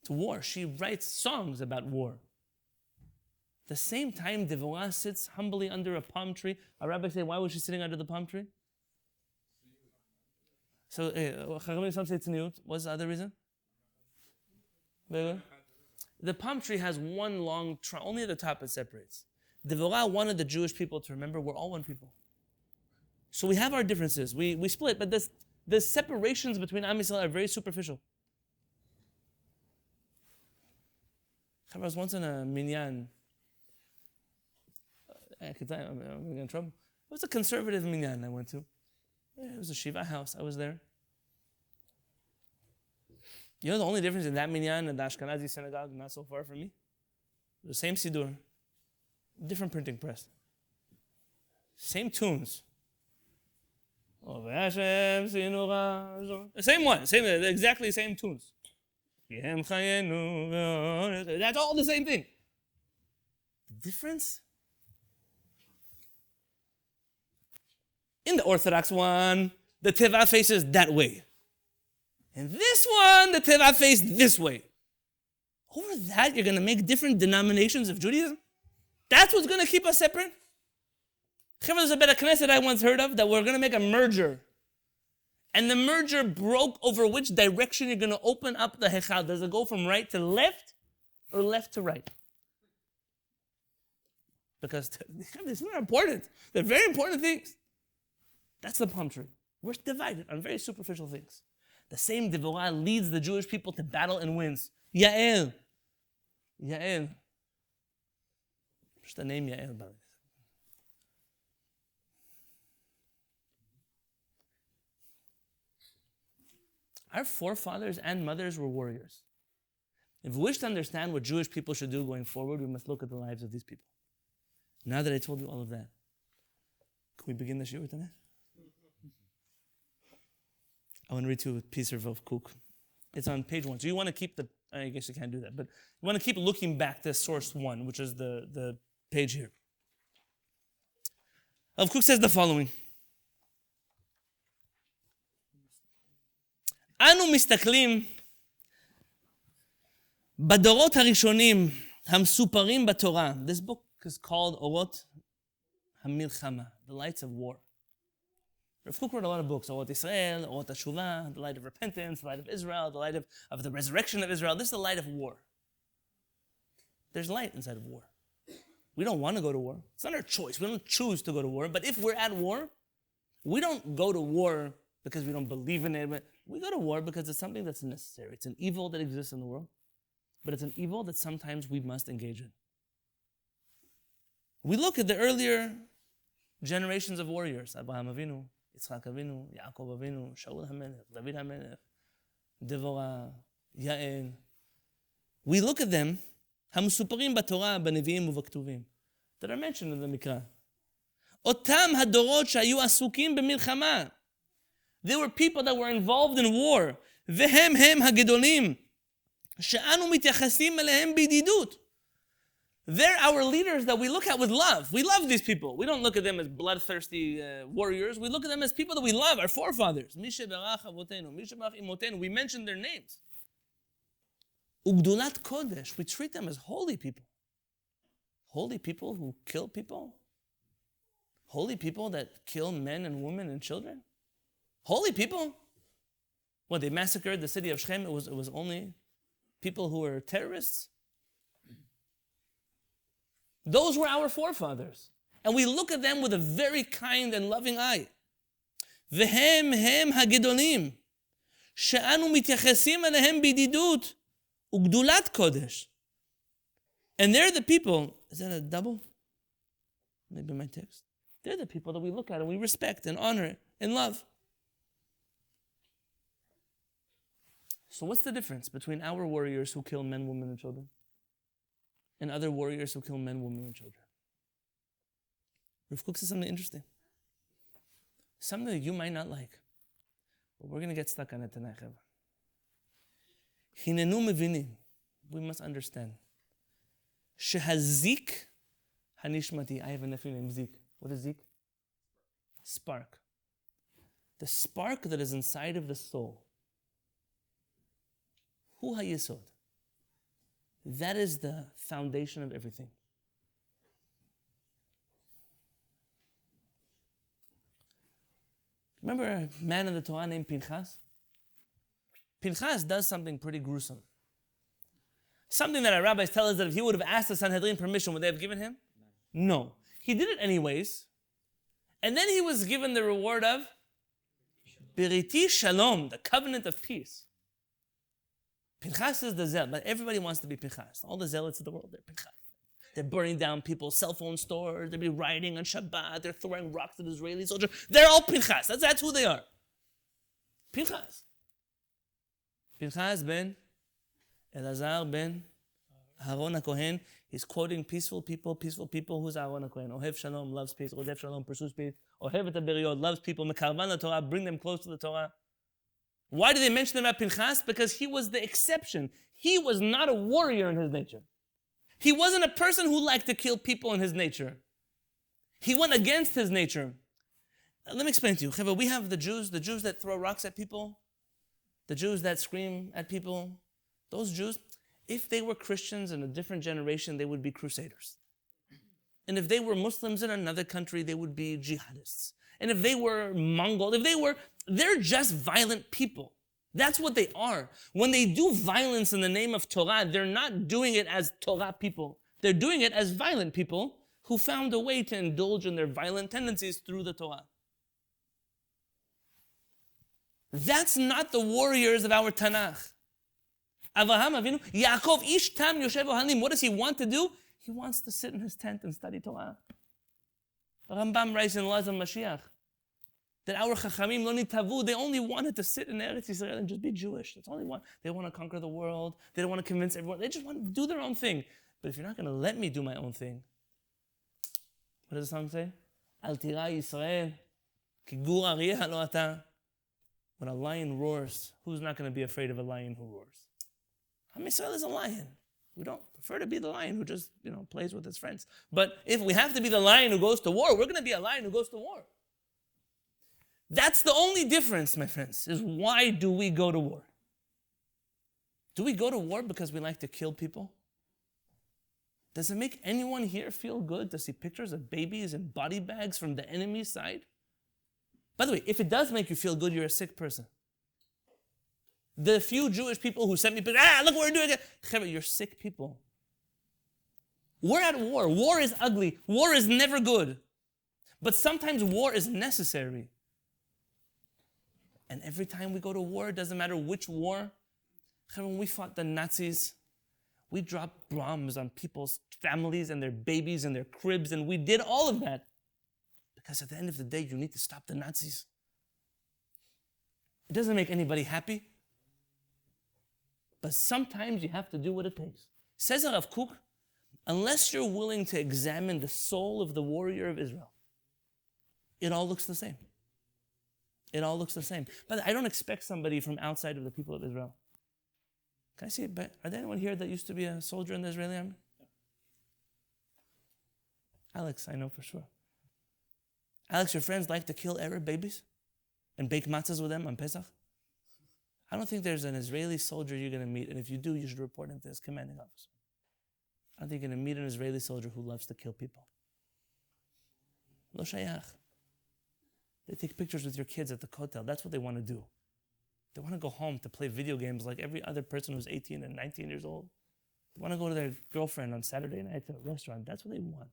To war. She writes songs about war. The same time Devorah sits humbly under a palm tree. Our rabbi say, why was she sitting under the palm tree? So, some say tzniut. What's the other reason? The palm tree has one long trunk. Only at the top it separates. Devorah wanted the Jewish people to remember we're all one people. So we have our differences. We split, but the separations between Am Yisrael are very superficial. I was once in a minyan. I could tell you, I'm going to get in trouble. It was a conservative minyan I went to. It was a Shiva house. I was there. You know the only difference in that minyan and the Ashkenazi synagogue, not so far from me? The same Siddur. Different printing press. Same tunes. Same one. Exactly same tunes. That's all the same thing. The difference? In the Orthodox one, the Teva faces that way. In this one, the Teva faced this way. Over that, you're going to make different denominations of Judaism? That's what's going to keep us separate? There's a Beit Knesset I once heard of that we're going to make a merger. And the merger broke over which direction you're going to open up the Hechal. Does it go from right to left or left to right? Because these are important. They're very important things. That's the palm tree. We're divided on very superficial things. The same Devorah leads the Jewish people to battle and wins. Yael. Yael. Just the name Yael, by the way. Our forefathers and mothers were warriors. If we wish to understand what Jewish people should do going forward, we must look at the lives of these people. Now that I told you all of that, can we begin the shiur tonight? I want to read to you a piece of Rav Kook. It's on page 1. So you want to keep I guess you can't do that, but you want to keep looking back to source 1, which is the page here. Rav Kook says the following. אנו מסתכלים בדורות הראשונים המסופרים בתורה. This book is called Orot HaMilchama, the lights of war. Rav Kook wrote a lot of books, Orot Israel, Orot HaShuvah, the light of repentance, the light of Israel, the light of the resurrection of Israel. This is the light of war. There's light inside of war. We don't want to go to war. It's not our choice. We don't choose to go to war. But if we're at war, we don't go to war because we don't believe in it. But we go to war because it's something that's necessary. It's an evil that exists in the world, but it's an evil that sometimes we must engage in. We look at the earlier generations of warriors, Abraham Avinu, Yitzchak Avinu, Yaakov Avinu, Shaul HaMelech, David HaMelech, Devorah, Yael. We look at them, המסופרים בתורה, בנביאים ובכתובים, that are mentioned in the Mikra. אותם הדורות שהיו עסוקים במלחמה. There were people that were involved in war. והם הגדולים, שאנו מתייחסים אליהם בידידות. They're our leaders that we look at with love. We love these people. We don't look at them as bloodthirsty warriors. We look at them as people that we love, our forefathers. מי שברך אבותינו, מי שברך אמותינו. We mention their names. וגדולת קודש. We treat them as holy people. Holy people who kill people. Holy people that kill men and women and children. Holy people. What, they massacred the city of Shechem? It was only people who were terrorists? Those were our forefathers. And we look at them with a very kind and loving eye. והם הגדולים, שאנו מתייחסים אליהם בידידות וגדולת קודש. And they're the people, is that a double? Maybe my text. They're the people that we look at and we respect and honor and love. So what's the difference between our warriors who kill men, women, and children and other warriors who kill men, women, and children? Rav Kook says something interesting. Something that you might not like. But we're going to get stuck on it tonight. Hinenu mevinim. We must understand. Shehazik hanishmati. I have a nephew named Zik. What is Zik? Spark. The spark that is inside of the soul. Hu hayesod. That is the foundation of everything. Remember a man in the Torah named Pinchas? Pinchas does something pretty gruesome. Something that our rabbis tell us that if he would have asked the Sanhedrin permission, would they have given him? No. He did it anyways. And then he was given the reward of Beriti Shalom, the covenant of peace. Pinchas is the zealot, but everybody wants to be Pinchas. All the zealots of the world, they're Pinchas. They're burning down people's cell phone stores. They'll be rioting on Shabbat. They're throwing rocks at Israeli soldiers. They're all Pinchas. That's who they are. Pinchas. Pinchas ben Elazar ben Aaron HaKohen. He's quoting peaceful people. Who's Aaron HaKohen? Ohev Shalom, loves peace. Ohev Shalom, pursues peace. Ohev et HaBeriot, loves people. Mekarvan la Torah, bring them close to the Torah. Why do they mention about Pinchas? Because he was the exception. He was not a warrior in his nature. He wasn't a person who liked to kill people in his nature. He went against his nature. Let me explain to you. We have the Jews that throw rocks at people, the Jews that scream at people. Those Jews, if they were Christians in a different generation, they would be crusaders. And if they were Muslims in another country, they would be jihadists. And if they were Mongol, they're just violent people. That's what they are. When they do violence in the name of Torah, they're not doing it as Torah people. They're doing it as violent people who found a way to indulge in their violent tendencies through the Torah. That's not the warriors of our Tanakh. Avraham Avinu, Yaakov, Ish Tam Yoshev Ohalim. What does he want to do? He wants to sit in his tent and study Torah. Rambam writes in Laws of Mashiach that our Chachamim lo nitavu, they only wanted to sit in Eretz Yisrael and just be Jewish. That's all they want. They want to conquer the world. They don't want to convince everyone. They just want to do their own thing. But if you're not going to let me do my own thing, what does the song say? Al tira Yisrael, ki gur ariyah lo ata. When a lion roars, who's not going to be afraid of a lion who roars? Am Yisrael is a lion. We don't prefer to be the lion who just, plays with his friends. But if we have to be the lion who goes to war, we're going to be a lion who goes to war. That's the only difference, my friends, is why do we go to war? Do we go to war because we like to kill people? Does it make anyone here feel good to see pictures of babies in body bags from the enemy's side? By the way, if it does make you feel good, you're a sick person. The few Jewish people who sent me pictures, look what we're doing. You're sick people. We're at war. War is ugly. War is never good. But sometimes war is necessary. And every time we go to war, it doesn't matter which war. When we fought the Nazis, we dropped bombs on people's families and their babies and their cribs, and we did all of that. Because at the end of the day, you need to stop the Nazis. It doesn't make anybody happy. But sometimes you have to do what it takes. Says Rav Kook, unless you're willing to examine the soul of the warrior of Israel, it all looks the same. It all looks the same. But I don't expect somebody from outside of the people of Israel. Can I see it? Are there anyone here that used to be a soldier in the Israeli army? Alex, I know for sure. Alex, your friends like to kill Arab babies and bake matzahs with them on Pesach? I don't think there's an Israeli soldier you're going to meet, and if you do, you should report him to his commanding officer. I don't think you're going to meet an Israeli soldier who loves to kill people. Lo shayach. They take pictures with your kids at the kotel. That's what they want to do. They want to go home to play video games like every other person who's 18 and 19 years old. They want to go to their girlfriend on Saturday night to a restaurant. That's what they want.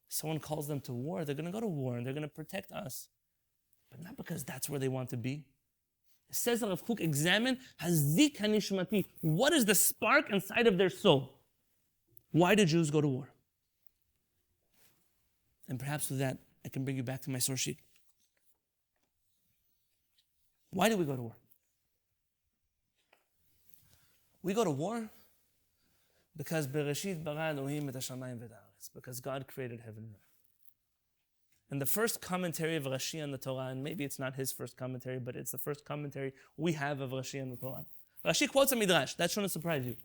Someone calls them to war, they're going to go to war and they're going to protect us. But not because that's where they want to be. It says that Rav Kook, examine hazik hanishmati. What is the spark inside of their soul? Why do Jews go to war? And perhaps with that, I can bring you back to my source sheet. Why do we go to war? We go to war because Bereshit bara Elohim et HaShamayim v'et ha'aretz, because God created heaven and earth. And the first commentary of Rashi on the Torah, and maybe it's not his first commentary, but it's the first commentary we have of Rashi on the Torah. Rashi quotes a Midrash. That shouldn't surprise you.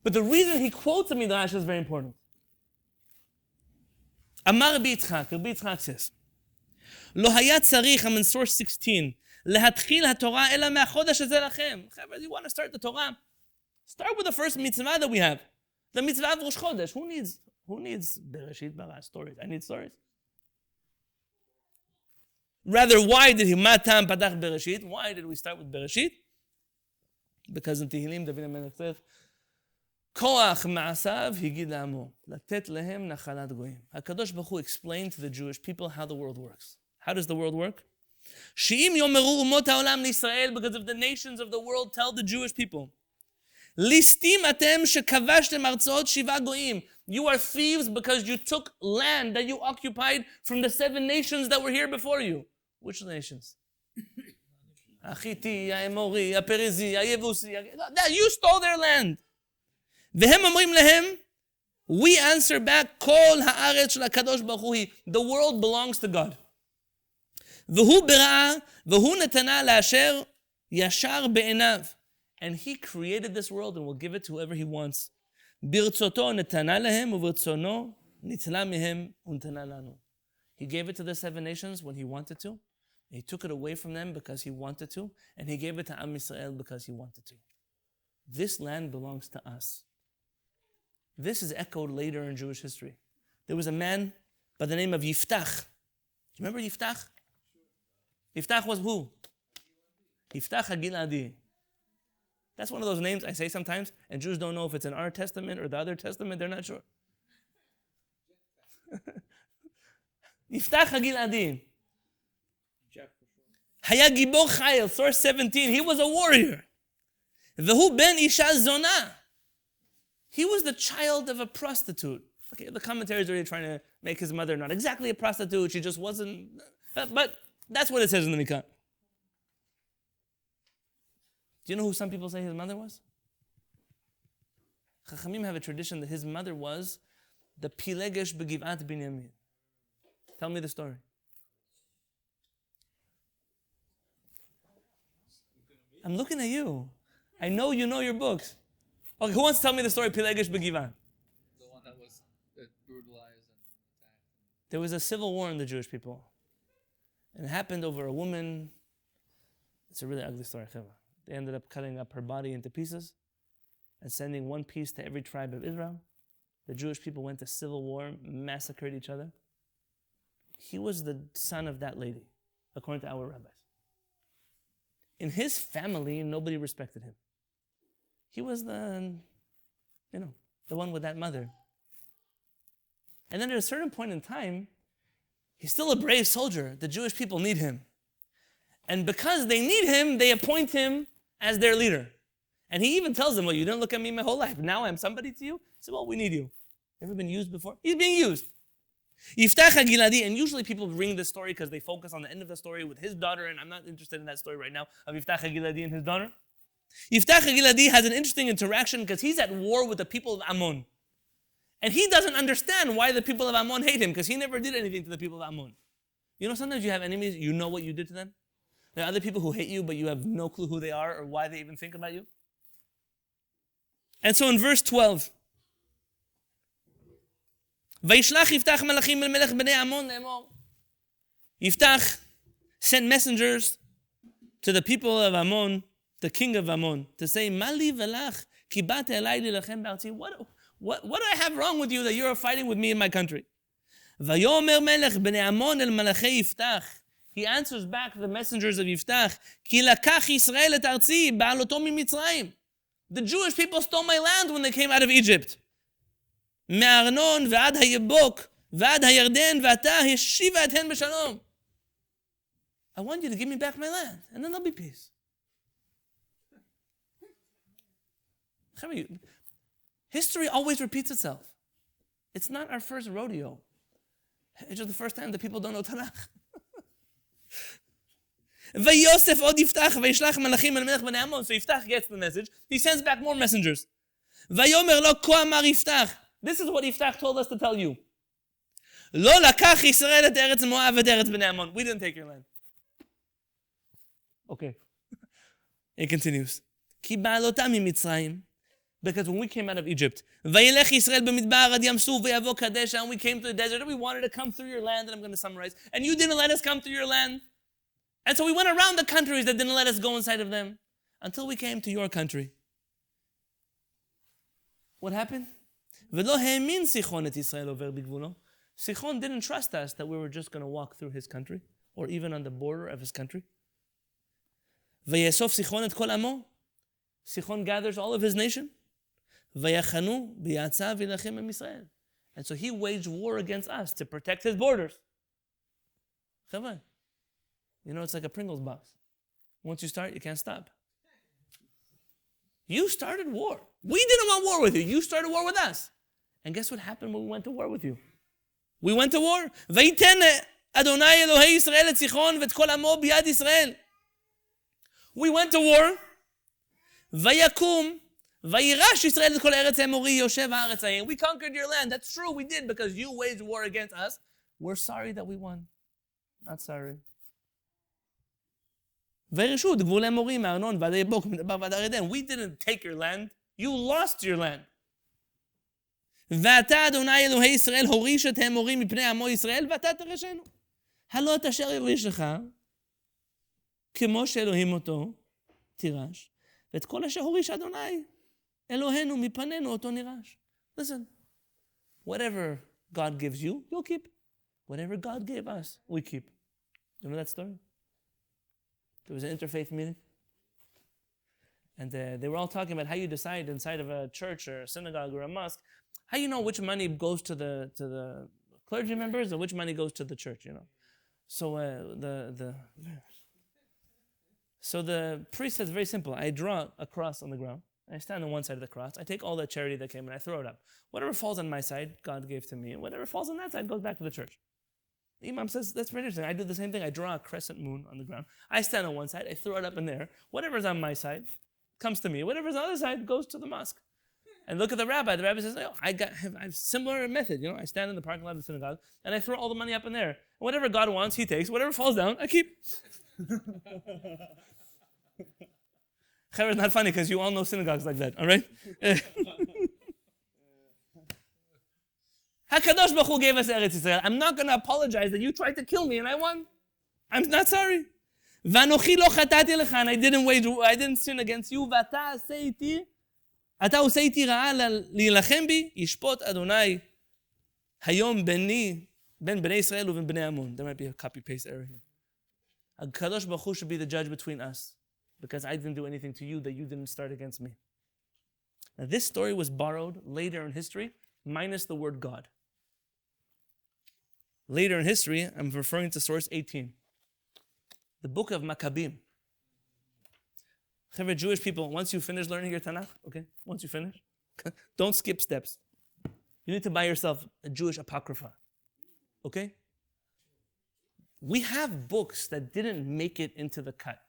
But the reason he quotes a Midrash is very important. Amar Rabbi Yitzchak says, Lo haya tzarich, I'm in source 16, להתחיל התורה אלא מהחודש הזה לכם. If you want to start the Torah, start with the first mitzvah that we have. The mitzvah of Rosh Chodesh. Who needs Bereshit bara stories? I need stories. Rather, why did he matam padach Bereshit? Why did we start with Bereshit? Because in Tehillim, David HaMelech says, Koach ma'asav higid la'amo, latet lehem nachalat goyim. HaKadosh Baruch Hu explained to the Jewish people how the world works. How does the world work? She'im yomeru umot ha'olam l'Yisrael, because if the nations of the world tell the Jewish people, Listim atem shekavashtem artzot shiva goyim, you are thieves because you took land that you occupied from the 7 nations that were here before you. Which nations? Achiti, Amori, Perizi, Yevusi. You stole their land. Vehem omrim lehem, we answer back, Kol haaretz shel HaKadosh Baruch Hu, the world belongs to God. V'hu bera'a, v'hu netana la'asher yashar be'enav. And he created this world and will give it to whoever he wants. Birtzoto netana lehem, uvirtzono nitla mehem untana lanu. He gave it to the 7 nations when he wanted to. He took it away from them because he wanted to. And he gave it to Am Yisrael because he wanted to. This land belongs to us. This is echoed later in Jewish history. There was a man by the name of Yiftach. Do you remember Yiftach? Yiftach was who? Yiftach HaGiladi. That's one of those names I say sometimes, and Jews don't know if it's in our testament or the other testament. They're not sure. Yiftach HaGiladi. Haya Gibor Chayil, source 17. He was a warrior. V'hu ben isha zona. He was the child of a prostitute. Okay, the commentaries are already trying to make his mother not exactly a prostitute. She just wasn't. But that's what it says in the Mikah. Do you know who some people say his mother was? Chachamim have a tradition that his mother was the Pilegesh Begiv'at Binyamin. Tell me the story. I'm looking at you. I know you know your books. Okay, who wants to tell me the story of Pilegesh Begivan? The one that was brutalized and attacked. There was a civil war in the Jewish people. And it happened over a woman. It's a really ugly story. They ended up cutting up her body into pieces and sending one piece to every tribe of Israel. The Jewish people went to civil war, massacred each other. He was the son of that lady, according to our rabbis. In his family, nobody respected him. He was the one with that mother. And then at a certain point in time, he's still a brave soldier. The Jewish people need him. And because they need him, they appoint him as their leader. And he even tells them, well, you didn't look at me my whole life. Now I'm somebody to you? He said, well, we need you. Ever been used before? He's being used. Yiftach HaGiladi, and usually people bring this story because they focus on the end of the story with his daughter, and I'm not interested in that story right now, of Yiftach HaGiladi and his daughter. Yiftach HaGiladi has an interesting interaction because he's at war with the people of Ammon. And he doesn't understand why the people of Ammon hate him because he never did anything to the people of Ammon. You know, sometimes you have enemies, you know what you did to them. There are other people who hate you, but you have no clue who they are or why they even think about you. And so in verse 12, Vayishlach Yiftach malachim el melech bnei Ammon le'emor. Yiftach sent messengers to the people of Ammon, the king of Ammon, to say, Mali velach ki bate elai lilachem b'artzi. What do I have wrong with you that you're fighting with me in my country? Vayomer melech bnei Ammon el malachei Yiftach. He answers back the messengers of Yiftach, Ki lakach Yisrael et artzi ba'aloto mimitzrayim. The Jewish people stole my land when they came out of Egypt. Me'arnon ve'ad hayebok ve'ad hayarden ve'ata yeshiva ethen b'shalom. I want you to give me back my land, and then there'll be peace. History always repeats itself. It's not our first rodeo. It's just the first time that people don't know Tanakh. Vayosef od Yiftach vayishlach malachim el melech bnei Ammon. So Yiftach gets the message. He sends back more messengers. Vayomer lo ko amar Yiftach. This is what Yiftach told us to tell you. Lo lakach Yisrael et eretz Moav et eretz bnei Ammon. We didn't take your land. Okay. It continues. Ki ba'alotam mimitzrayim. Because when we came out of Egypt, Vayelech Yisrael b'midbar ad Yam Suf v'yavo Kadesha, and we came to the desert, and we wanted to come through your land, and I'm going to summarize, and you didn't let us come through your land. And so we went around the countries that didn't let us go inside of them, until we came to your country. What happened? V'lo he'emin Sichon et Yisrael over b'gvulo. Sichon didn't trust us that we were just going to walk through his country, or even on the border of his country. V'yesof Sichon et kol amo. Sichon gathers all of his nation. And so he waged war against us to protect his borders. You know, it's like a Pringles box. Once you start, you can't stop. You started war. We didn't want war with you. You started war with us. And guess what happened when we went to war with you? We went to war. We went to war. We conquered your land. That's true, we did, because you waged war against us. We're sorry that we won. Not sorry. We didn't take your land. You lost your land. Listen, whatever God gives you, you'll keep. Whatever God gave us, we keep. You know that story? There was an interfaith meeting. And they were all talking about how you decide inside of a church or a synagogue or a mosque, how you know which money goes to the clergy members or which money goes to the church, you know. So the priest says, very simple, I draw a cross on the ground. I stand on one side of the cross. I take all the charity that came and I throw it up. Whatever falls on my side, God gave to me. And whatever falls on that side goes back to the church. The Imam says, that's very interesting. I do the same thing. I draw a crescent moon on the ground. I stand on one side. I throw it up in there. Whatever's on my side comes to me. Whatever's on the other side goes to the mosque. And look at the rabbi. The rabbi says, oh, I have a similar method. You know, I stand in the parking lot of the synagogue and I throw all the money up in there. And whatever God wants, he takes. Whatever falls down, I keep. Chaver is not funny because you all know synagogues like that, all right? HaKadosh Baruch Hu gave us Eretz Yisrael. I'm not going to apologize that you tried to kill me and I won. I'm not sorry. Vanochi lo chatati lecha, and I didn't sin against you. Vata aseiti, ata useiti ra'a lilachem bi, yishpot Adonai hayom ben bnei Israel uven bnei Ammon. There might be a copy-paste error here. HaKadosh Baruch Hu should be the judge between us, because I didn't do anything to you that you didn't start against me. Now this story was borrowed later in history, minus the word God. Later in history, I'm referring to source 18. The book of Maccabim. Jewish people, once you finish learning your Tanakh, okay? Once you finish, don't skip steps. You need to buy yourself a Jewish apocrypha, okay? We have books that didn't make it into the cut.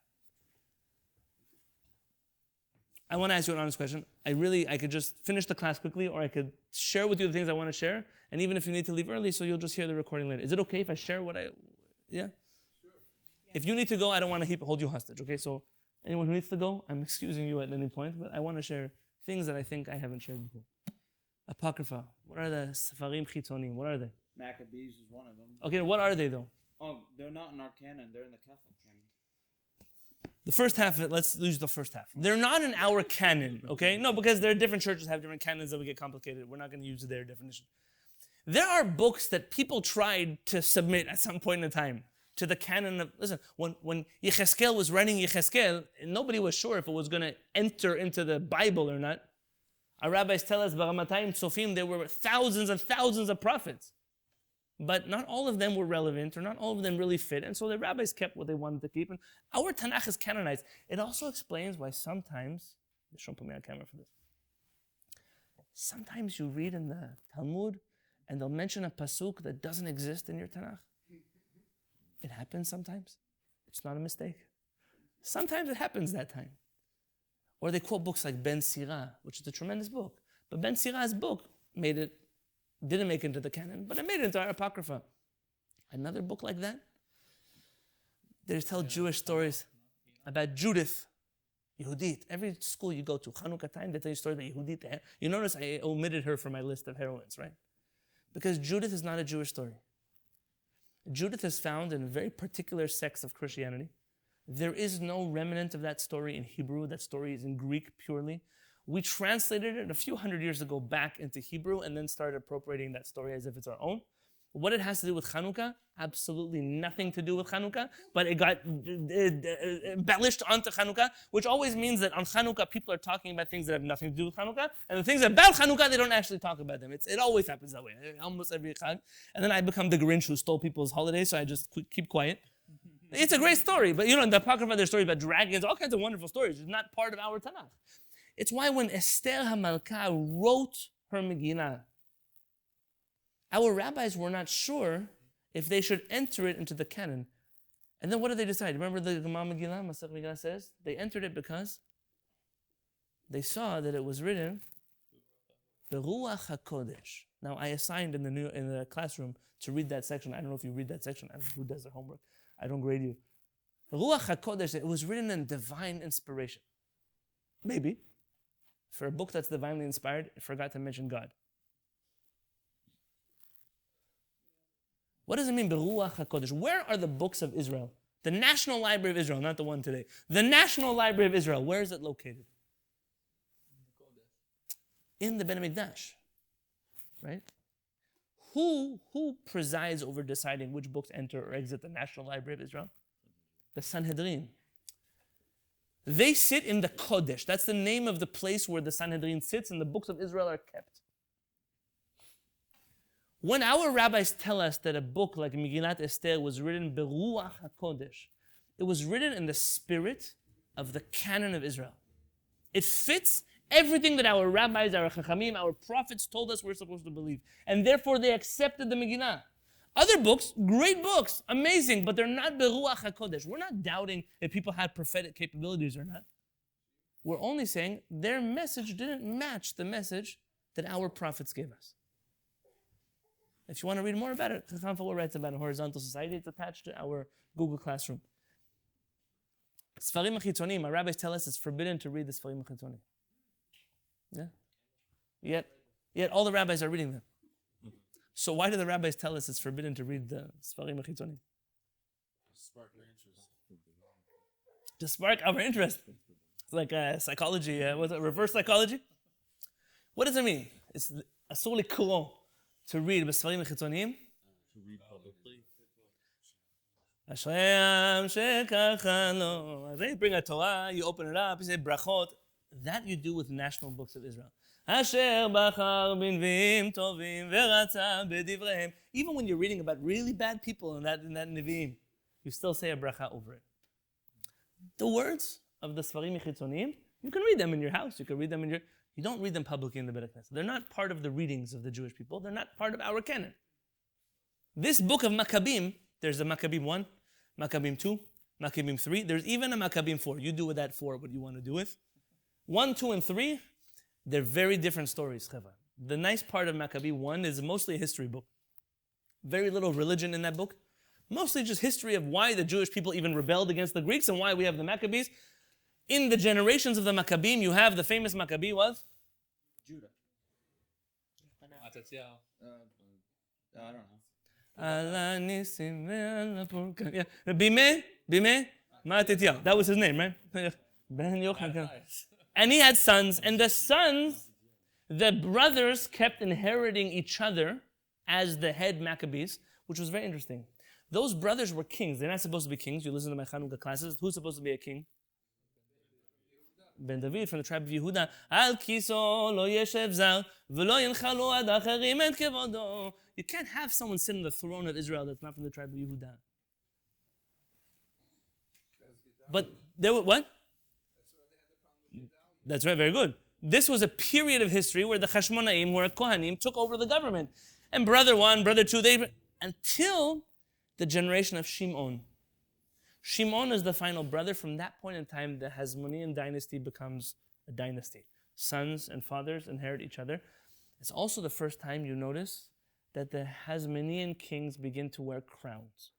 I want to ask you an honest question. I could just finish the class quickly, or I could share with you the things I want to share, and even if you need to leave early, so you'll just hear the recording later. Is it okay if I share yeah? Sure. If you need to go, I don't want to hold you hostage, okay? So anyone who needs to go, I'm excusing you at any point, but I want to share things that I think I haven't shared before. Apocrypha. What are the Sefarim Chitonim? What are they? Maccabees is one of them. Okay, what are they though? Oh, they're not in our canon. They're in the Catholic canon. The first half of it, let's use the first half. They're not in our canon, okay? No, because there are different churches have different canons that would get complicated. We're not going to use their definition. There are books that people tried to submit at some point in time to the canon of, listen, when Yecheskel was writing Yecheskel, nobody was sure if it was going to enter into the Bible or not. Our rabbis tell us, Baramatayim Tzofim, there were thousands and thousands of prophets. But not all of them were relevant, or not all of them really fit, and so the rabbis kept what they wanted to keep. And our Tanakh is canonized. It also explains why sometimes, Shon put me on camera for this. Sometimes you read in the Talmud, and they'll mention a pasuk that doesn't exist in your Tanakh. It happens sometimes. It's not a mistake. Sometimes it happens that time. Or they quote books like Ben Sirah, which is a tremendous book. But Ben Sirah's book didn't make it into the canon, but it made it into our Apocrypha. Another book like that, they tell Jewish stories about Judith, Yehudit. Every school you go to, Chanukah time, they tell you stories about Yehudit. You notice I omitted her from my list of heroines, right? Because Judith is not a Jewish story. Judith is found in a very particular sects of Christianity. There is no remnant of that story in Hebrew. That story is in Greek purely. We translated it a few hundred years ago back into Hebrew and then started appropriating that story as if it's our own. What it has to do with Chanukah? Absolutely nothing to do with Chanukah, but it got embellished onto Chanukah, which always means that on Chanukah, people are talking about things that have nothing to do with Chanukah, and the things about Chanukah, they don't actually talk about them. It always happens that way, almost every Chag. And then I become the Grinch who stole people's holidays, so I just keep quiet. It's a great story, but in the Apocrypha, there's stories about dragons, all kinds of wonderful stories. It's not part of our Tanakh. It's why when Esther HaMalka wrote her Megillah, our rabbis were not sure if they should enter it into the canon. And then what did they decide? Remember the Gemara Megillah, Masech Megillah says? They entered it because they saw that it was written Beruach HaKodesh. Now I assigned in the classroom to read that section. I don't know if you read that section. I don't know who does their homework. I don't grade you. Ruach HaKodesh, it was written in divine inspiration. Maybe. For a book that's divinely inspired, it forgot to mention God. What does it mean, Beruach HaKodesh? Where are the books of Israel? The National Library of Israel, not the one today. The National Library of Israel, where is it located? In the Ben Mikdash, right? Who presides over deciding which books enter or exit the National Library of Israel? The Sanhedrin. They sit in the Kodesh. That's the name of the place where the Sanhedrin sits and the books of Israel are kept. When our rabbis tell us that a book like Megillat Esther was written Beruach HaKodesh, it was written in the spirit of the canon of Israel. It fits everything that our rabbis, our Chachamim, our prophets told us we're supposed to believe. And therefore they accepted the Megillah. Other books, great books, amazing, but they're not Beruach HaKodesh. We're not doubting if people had prophetic capabilities or not. We're only saying their message didn't match the message that our prophets gave us. If you want to read more about it, Chacham Fuller writes about a horizontal society. It's attached to our Google Classroom. Sfarim HaChitzonim, our rabbis tell us it's forbidden to read the Sfarim HaChitzonim. Yeah? Yet all the rabbis are reading them. So why do the rabbis tell us it's forbidden to read the Sfarim HaChitzonim? Spark your interest. To spark our interest. It's like psychology, was it reverse psychology? What does it mean? It's asur likro to read Sfarim HaChitzonim. To read publicly. Ashreim shekach lo. They bring a Torah, you open it up, you say brachot. That you do with national books of Israel. Asher bachar b'nviim tovim v'ratza b'divreim. Even when you're reading about really bad people in that neviim, you still say a bracha over it. The words of the Sfarim HaChitzonim, you can read them in your house. You can read them in your. You don't read them publicly in the Beit Knesset. They're not part of the readings of the Jewish people. They're not part of our canon. This book of Maccabim, there's a Maccabim 1, Maccabim 2, Maccabim 3. There's even a Maccabim 4. You do with that 4 what you want to do with. 1, 2, and 3, they're very different stories, Cheva. The nice part of Maccabim 1 is mostly a history book. Very little religion in that book. Mostly just history of why the Jewish people even rebelled against the Greeks and why we have the Maccabees. In the generations of the Maccabim, you have the famous Maccabee was? Judah. I don't know. Yeah. Bime Matityahu. That was his name, right? Ben Yochanan. And he had sons, and the sons, the brothers kept inheriting each other as the head Maccabees, which was very interesting. Those brothers were kings. They're not supposed to be kings. You listen to my Chanukah classes. Who's supposed to be a king? Ben David from the tribe of Yehuda. Al kiso lo yeshev zal v'lo yenchalu ad acherim et kevodo. You can't have someone sit on the throne of Israel that's not from the tribe of Yehuda. But there were what? That's right, very good. This was a period of history where the HaShamayim, where Kohanim, took over the government. And brother 1, brother 2, until the generation of Shimon. Shimon is the final brother. From that point in time, the Hasmonean dynasty becomes a dynasty. Sons and fathers inherit each other. It's also the first time you notice that the Hasmonean kings begin to wear crowns.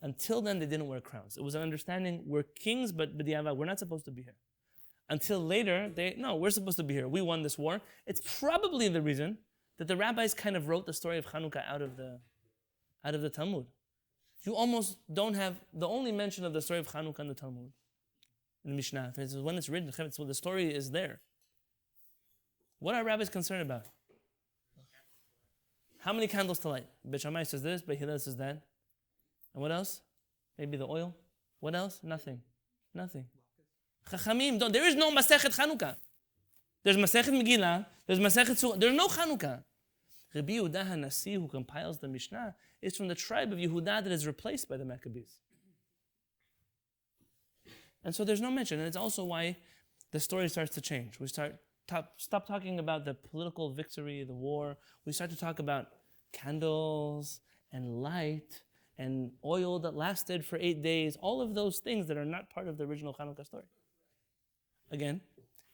Until then, they didn't wear crowns. It was an understanding, we're kings, but we're not supposed to be here. Until later, we're supposed to be here. We won this war. It's probably the reason that the rabbis kind of wrote the story of Chanukah out of the Talmud. You almost don't have the only mention of the story of Chanukah in the Talmud, in the Mishnah. When it's written, the story is there. What are rabbis concerned about? How many candles to light? Beit Shammai says this, Beit Kehillat says that. And what else? Maybe the oil. What else? Nothing. Chachamim, there is no Masechet Chanukah. There's Masechet Megillah, there's Masechet Sukkot, there's no Chanukah. Rabbi Yehuda HaNasi, who compiles the Mishnah, is from the tribe of Yehuda that is replaced by the Maccabees. And so there's no mention, and it's also why the story starts to change. We stop talking about the political victory, the war. We start to talk about candles and light and oil that lasted for 8 days, all of those things that are not part of the original Chanukah story. Again,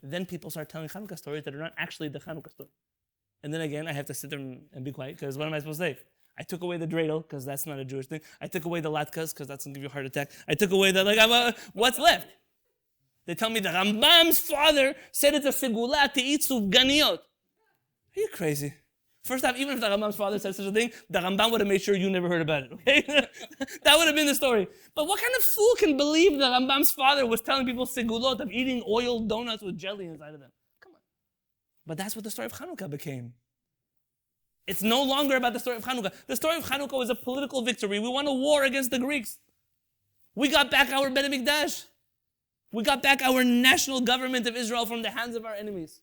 then people start telling Chanukah stories that are not actually the Chanukah story. And then again, I have to sit there and be quiet, because what am I supposed to say? I took away the dreidel, because that's not a Jewish thing. I took away the latkes, because that's going to give you a heart attack. I took away what's left? They tell me the Rambam's father said it's a segula to eat sufganiyot. Are you crazy? First off, even if the Rambam's father said such a thing, the Rambam would have made sure you never heard about it, okay? That would have been the story. But what kind of fool can believe the Rambam's father was telling people segulot of eating oiled donuts with jelly inside of them? Come on. But that's what the story of Chanukah became. It's no longer about the story of Chanukah. The story of Chanukah was a political victory. We won a war against the Greeks. We got back our Beit HaMikdash. We got back our national government of Israel from the hands of our enemies.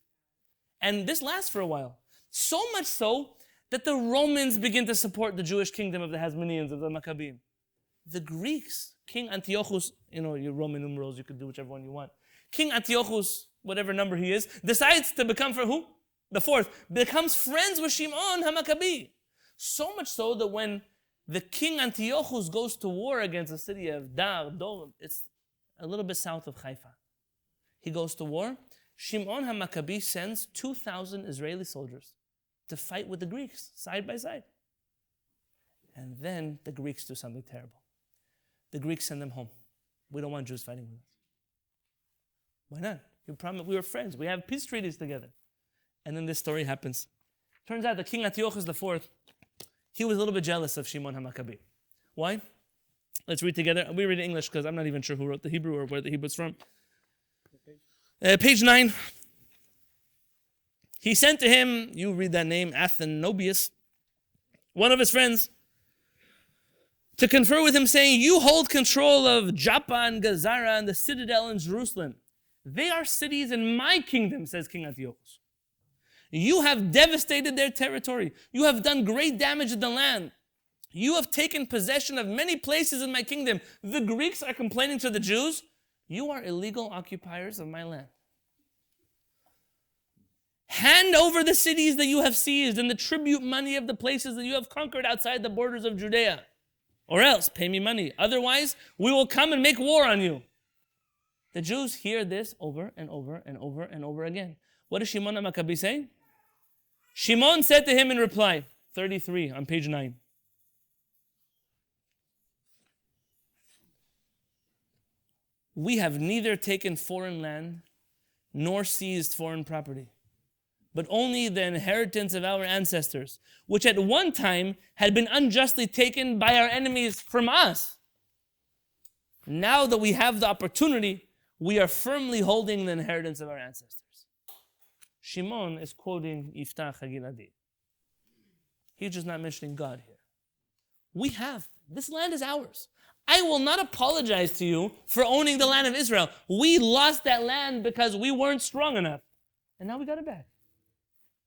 And this lasts for a while. So much so that the Romans begin to support the Jewish kingdom of the Hasmoneans, of the Maccabim. The Greeks, King Antiochus, your Roman numerals, you could do whichever one you want. King Antiochus, whatever number he is, decides to become for who? The fourth. Becomes friends with Shimon HaMaccabee. So much so that when the King Antiochus goes to war against the city of Dor, it's a little bit south of Haifa. He goes to war. Shimon HaMaccabee sends 2,000 Israeli soldiers to fight with the Greeks, side by side. And then the Greeks do something terrible. The Greeks send them home. We don't want Jews fighting with us. Why not? You promised we were friends. We have peace treaties together. And then this story happens. Turns out the king Antiochus IV, he was a little bit jealous of Shimon HaMaccabi. Why? Let's read together. We read in English because I'm not even sure who wrote the Hebrew or where the Hebrew's from. Page 9. He sent to him, you read that name, Athenobius, one of his friends, to confer with him, saying, you hold control of Joppa and Gazara and the citadel in Jerusalem. They are cities in my kingdom, says King Antiochus. You have devastated their territory. You have done great damage to the land. You have taken possession of many places in my kingdom. The Greeks are complaining to the Jews, you are illegal occupiers of my land. Hand over the cities that you have seized and the tribute money of the places that you have conquered outside the borders of Judea. Or else, pay me money. Otherwise, we will come and make war on you. The Jews hear this over and over and over and over again. What does Shimon HaMaccabi say? Shimon said to him in reply, 33 on page 9. We have neither taken foreign land nor seized foreign property, but only the inheritance of our ancestors, which at one time had been unjustly taken by our enemies from us. Now that we have the opportunity, we are firmly holding the inheritance of our ancestors. Shimon is quoting Yiftach HaGiladi. He's just not mentioning God here. We have. This land is ours. I will not apologize to you for owning the land of Israel. We lost that land because we weren't strong enough. And now we got it back.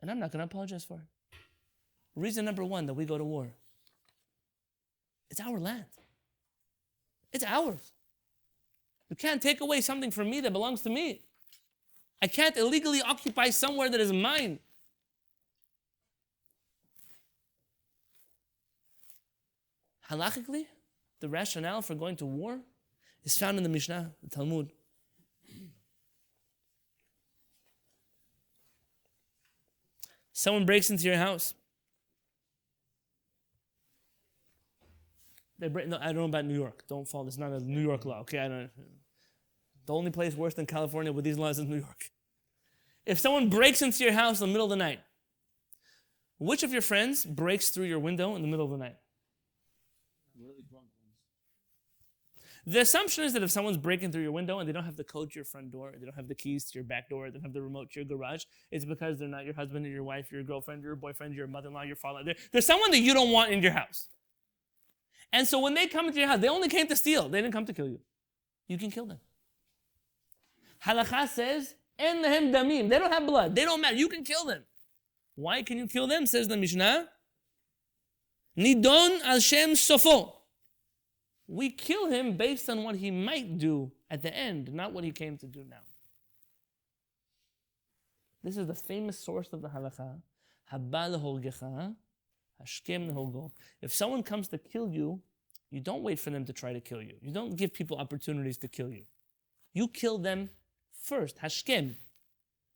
And I'm not going to apologize for it. Reason number one that we go to war. It's our land. It's ours. You can't take away something from me that belongs to me. I can't illegally occupy somewhere that is mine. Halachically, the rationale for going to war is found in the Mishnah, the Talmud. Someone breaks into your house. No, I don't know about New York. Don't fall. It's not a New York law. Okay, I don't. The only place worse than California with these laws is New York. If someone breaks into your house in the middle of the night, which of your friends breaks through your window in the middle of the night? Really drunk ones. The assumption is that if someone's breaking through your window and they don't have the code to your front door, they don't have the keys to your back door, they don't have the remote to your garage, it's because they're not your husband or your wife, your girlfriend, your boyfriend, your mother-in-law, your father. There's someone that you don't want in your house. And so when they come into your house, they only came to steal. They didn't come to kill you. You can kill them. Halakha says, En lehem damim. They don't have blood. They don't matter. You can kill them. Why can you kill them? Says the Mishnah. Nidon al shem sofo. We kill him based on what he might do at the end, not what he came to do now. This is the famous source of the halakha. Haba leholgecha, hashkem leholgo. If someone comes to kill you, you don't wait for them to try to kill you. You don't give people opportunities to kill you. You kill them first. Hashkem.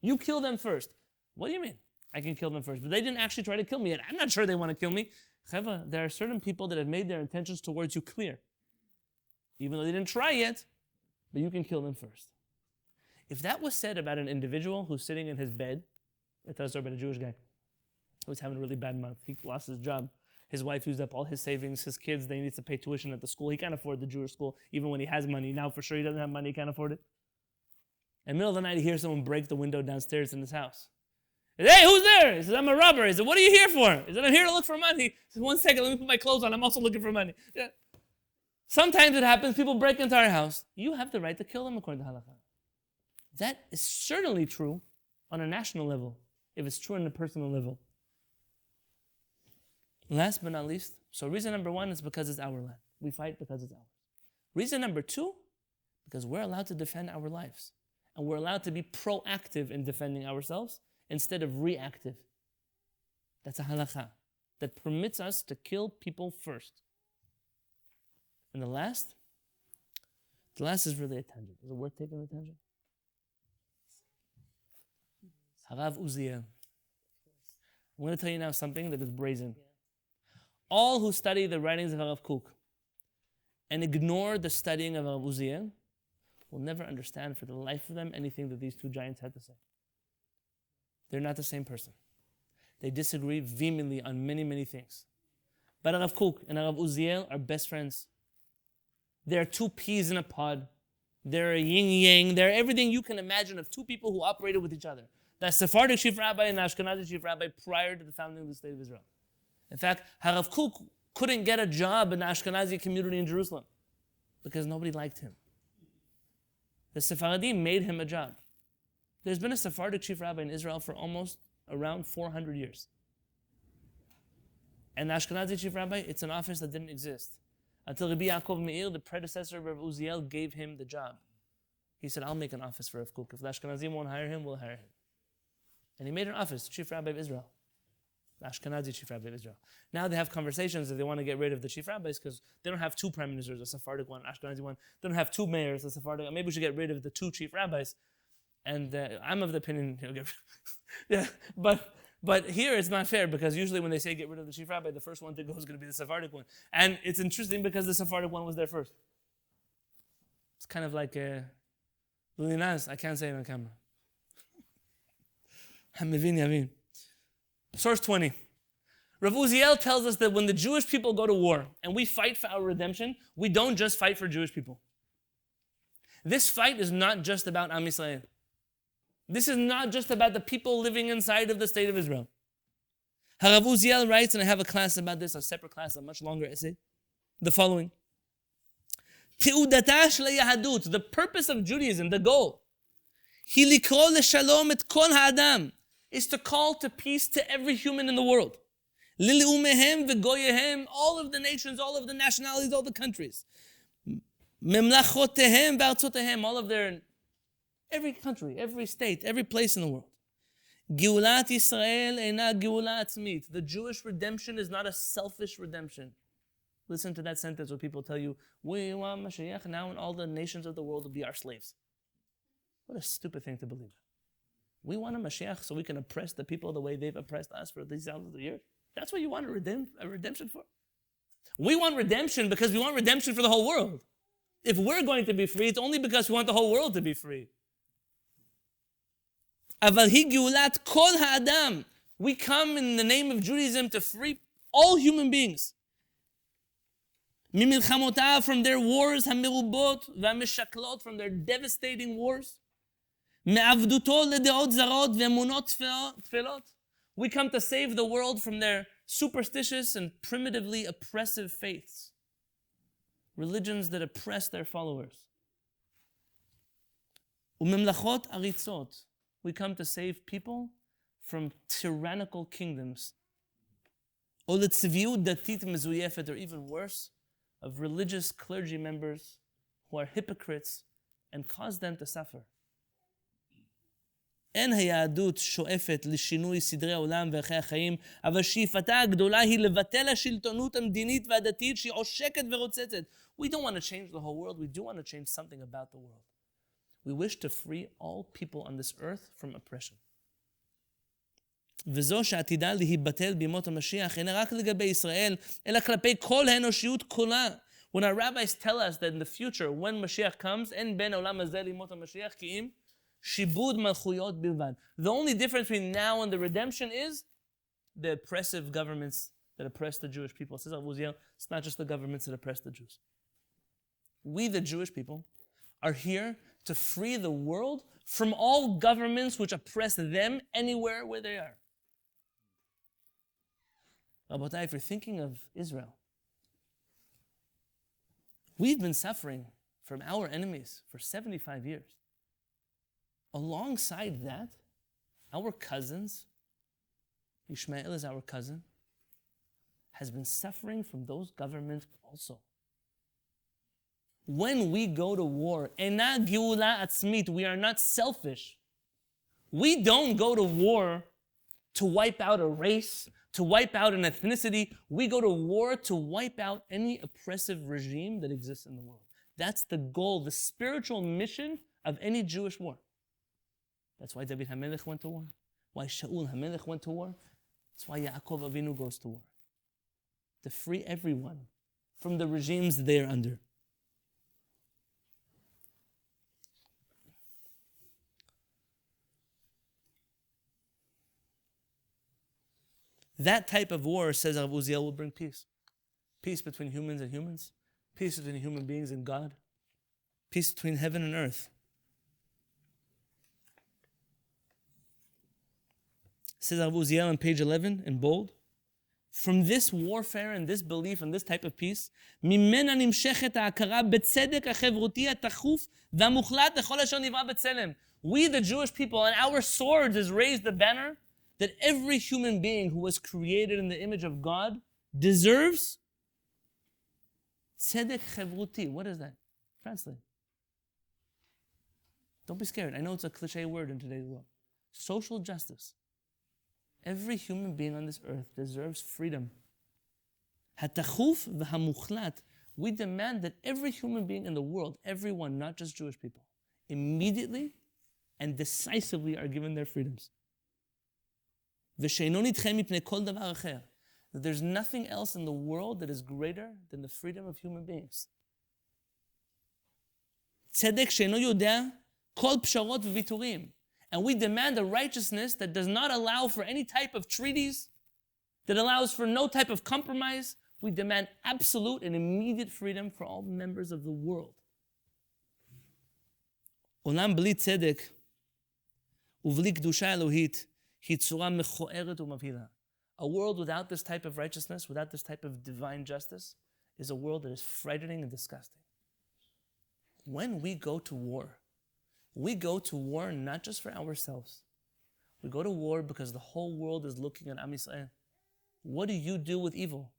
You kill them first. What do you mean? I can kill them first. But they didn't actually try to kill me yet. I'm not sure they want to kill me. Cheva, there are certain people that have made their intentions towards you clear. Even though they didn't try yet, but you can kill them first. If that was said about an individual who's sitting in his bed, I tell a story about a Jewish guy who was having a really bad month. He lost his job. His wife used up all his savings. His kids, they need to pay tuition at the school. He can't afford the Jewish school, even when he has money. Now, for sure, he doesn't have money. He can't afford it. In the middle of the night, he hears someone break the window downstairs in his house. He says, hey, who's there? He says, I'm a robber. He said, what are you here for? He said, I'm here to look for money. He said, 1 second, let me put my clothes on. I'm also looking for money. Yeah. Sometimes it happens, people break into our house. You have the right to kill them according to halakha. That is certainly true on a national level, if it's true on a personal level. Last but not least, so reason number one is because it's our land. We fight because it's ours. Reason number two, because we're allowed to defend our lives. And we're allowed to be proactive in defending ourselves instead of reactive. That's a halakha that permits us to kill people first. And the last is really a tangent. Is it worth taking the tangent? Harav Uziel. I'm going to tell you now something that is brazen. All who study the writings of Harav Kook and ignore the studying of Harav Uziel will never understand for the life of them anything that these two giants had to say. They're not the same person. They disagree vehemently on many, many things. But Rav Kook and Rav Uziel are best friends. They're two peas in a pod. They're a yin-yang. They're everything you can imagine of two people who operated with each other. The Sephardic chief rabbi and the Ashkenazi chief rabbi prior to the founding of the State of Israel. In fact, Rav Kook couldn't get a job in the Ashkenazi community in Jerusalem because nobody liked him. The Sephardim made him a job. There's been a Sephardic chief rabbi in Israel for almost around 400 years. And the Ashkenazi chief rabbi, it's an office that didn't exist. Until Rabbi Yaakov Meir, the predecessor of Rabbi Uziel, gave him the job. He said, I'll make an office for Rav Kook. If the Ashkenazim won't hire him, we'll hire him. And he made an office, chief rabbi of Israel. The Ashkenazi chief rabbi of Israel. Now they have conversations that they want to get rid of the chief rabbis because they don't have two prime ministers, a Sephardic one, Ashkenazi one. They don't have two mayors, a Sephardic. Maybe we should get rid of the two chief rabbis. And I'm of the opinion, yeah, but here it's not fair because usually when they say get rid of the chief rabbi, the first one to go is going to be the Sephardic one. And it's interesting because the Sephardic one was there first. It's kind of like Lulinaz, I can't say it on camera. Source 20. Rav Uziel tells us that when the Jewish people go to war and we fight for our redemption, we don't just fight for Jewish people. This fight is not just about Am Yisrael. This is not just about the people living inside of the state of Israel. Rav Uziel writes, and I have a class about this, a separate class, a much longer essay, the following. The purpose of Judaism, the goal, is to call to peace to every human in the world. All of the nations, all of the nationalities, all the countries. All of their, every country, every state, every place in the world. Geulat Yisrael eina geula atzmit. The Jewish redemption is not a selfish redemption. Listen to that sentence where people tell you, we want Mashiach now and all the nations of the world will be our slaves. What a stupid thing to believe. We want a Mashiach so we can oppress the people the way they've oppressed us for these thousands of years. That's what you want a redemption for? We want redemption because we want redemption for the whole world. If we're going to be free, it's only because we want the whole world to be free. אבל היא גאולת כל האדם. We come in the name of Judaism to free all human beings. ממלחמותיו, from their wars המרובות והמשקלות, from their devastating wars. מעבדותו לדעות זרות ואמונות תפלות. We come to save the world from their superstitious and primitively oppressive faiths. Religions that oppress their followers. וממלכות עריצות. We come to save people from tyrannical kingdoms. או לצביעות דתית מזויפת, or even worse, of religious clergy members who are hypocrites and cause them to suffer. אין היהדות שואפת לשינוי סדרי העולם וערכי החיים, אבל שאיפתה הגדולה היא לבטל השלטונות המדינית והדתית שהיא עושקת ורוצצת. We don't want to change the whole world, we do want to change something about the world. We wish to free all people on this earth from oppression. וזו שעתידה להיבטל בימות המשיח אינה רק לגבי ישראל, אלא כלפי כל האנושיות כולה. When our rabbis tell us that in the future, when Mashiach comes, אין בין העולם הזה לימות המשיח כי אם שיבוד מלכויות בלבד. The only difference between now and the redemption is the oppressive governments that oppress the Jewish people. Says Rav Uziel, it's not just the governments that oppress the Jews. We, the Jewish people, are here to free the world from all governments which oppress them anywhere where they are. Rabotai, if you're thinking of Israel, we've been suffering from our enemies for 75 years. Alongside that, our cousins, Ishmael is our cousin, has been suffering from those governments also. When we go to war, ena geula atzmit, we are not selfish. We don't go to war to wipe out a race, to wipe out an ethnicity. We go to war to wipe out any oppressive regime that exists in the world. That's the goal, the spiritual mission of any Jewish war. That's why David HaMelech went to war. Why Shaul HaMelech went to war. That's why Yaakov Avinu goes to war. To free everyone from the regimes they are under. That type of war, says Rav Uziel, will bring peace. Peace between humans and humans. Peace between human beings and God. Peace between heaven and earth. Says Rav Uziel on page 11 in bold. From this warfare and this belief and this type of peace, ממנה נמשכת ההכרה בצדק החברותי התכוף והמוחלט לכל אשר נברא בצלם. We, the Jewish people, and our swords is raised the banner that every human being who was created in the image of God deserves tzedek chevruti. What is that? Translate. Don't be scared. I know it's a cliche word in today's world. Social justice. Every human being on this earth deserves freedom. Hatachuf v'hamuchlat. We demand that every human being in the world, everyone, not just Jewish people, immediately and decisively are given their freedoms. V'she'eino nidche mipnei kol davar acher. That there's nothing else in the world that is greater than the freedom of human beings. Tzedek she'eino yodea kol psharot v'viturim. And we demand a righteousness that does not allow for any type of treaties, that allows for no type of compromise. We demand absolute and immediate freedom for all members of the world. Olam bli tzedek uvli kedusha elohit hi tzura mechoeret umavhila. A world without this type of righteousness, without this type of divine justice, is a world that is frightening and disgusting. When we go to war not just for ourselves. We go to war because the whole world is looking at Am Yisrael. What do you do with evil?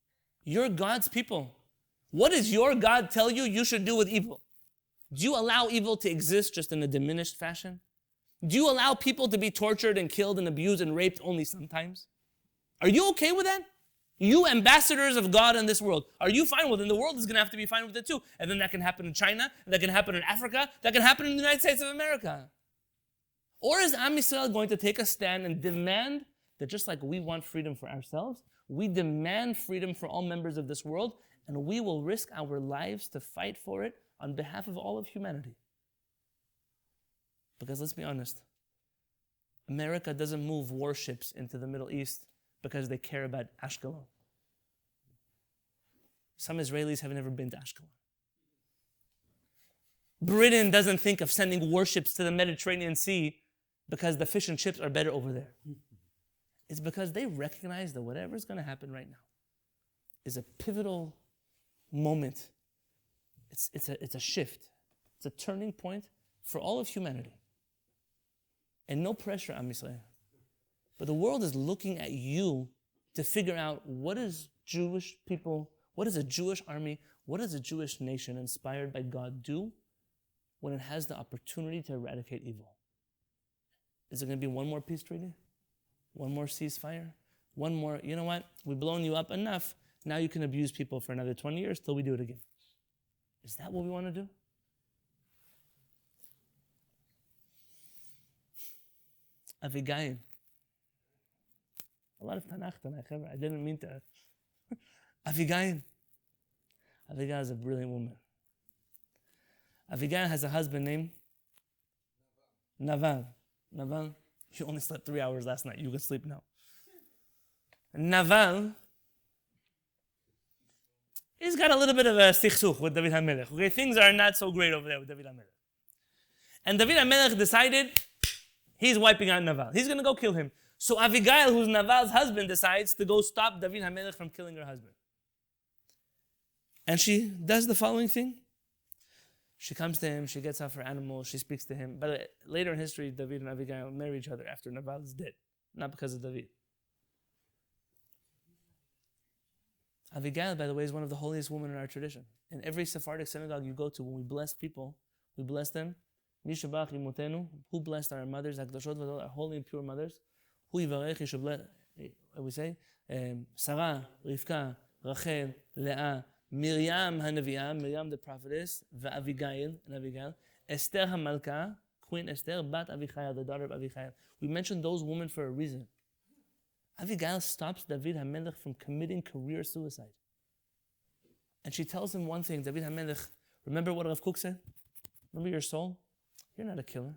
You're God's people. What does your God tell you you should do with evil? Do you allow evil to exist just in a diminished fashion? Do you allow people to be tortured and killed and abused and raped only sometimes? Are you okay with that? You ambassadors of God in this world, are you fine with it? And the world is going to have to be fine with it too. And then that can happen in China, and that can happen in Africa, that can happen in the United States of America. Or is Am Yisrael going to take a stand and demand that just like we want freedom for ourselves, we demand freedom for all members of this world, and we will risk our lives to fight for it on behalf of all of humanity? Because let's be honest, America doesn't move warships into the Middle East because they care about Ashkelon. Some Israelis have never been to Ashkelon. Britain doesn't think of sending warships to the Mediterranean Sea because the fish and chips are better over there. It's because they recognize that whatever is going to happen right now is a pivotal moment. It's a shift. It's a turning point for all of humanity. And no pressure, Am Yisrael. But the world is looking at you to figure out what is Jewish people, what is a Jewish army, what does a Jewish nation inspired by God do when it has the opportunity to eradicate evil? Is it going to be one more peace treaty? One more ceasefire? One more, you know what? We've blown you up enough. Now you can abuse people for another 20 years till we do it again. Is that what we want to do? Avigail. A lot of Tanakh tonight, I didn't mean to. Avigail. Avigail is a brilliant woman. Avigail has a husband named Naval. Naval, you only slept 3 hours last night. You can sleep now. Naval, he's got a little bit of a sichsuch with David HaMelech. Okay, things are not so great over there with David HaMelech. And David HaMelech decided he's wiping out Naval. He's going to go kill him. So Avigail, who's Naval's husband, decides to go stop David HaMelech from killing her husband. And she does the following thing. She comes to him, she gets off her animal, she speaks to him. But later in history, David and Avigail marry each other after Naval is dead. Not because of David. Avigail, by the way, is one of the holiest women in our tradition. In every Sephardic synagogue you go to, when we bless people, we bless them. Mishabach imotenu, who blessed our mothers, our holy and pure mothers. Who yivarech, should bless, we say, Sarah, Rivka, Rachel, Leah, Miriam HaNaviah, Miriam the prophetess, Avigail, and Avigail, Esther HaMalka, Queen Esther, Bat Avichail, the daughter of Avichail. We mentioned those women for a reason. Avigail stops David HaMelech from committing career suicide. And she tells him one thing, David HaMelech, remember what Rav Kook said? Remember your soul? You're not a killer.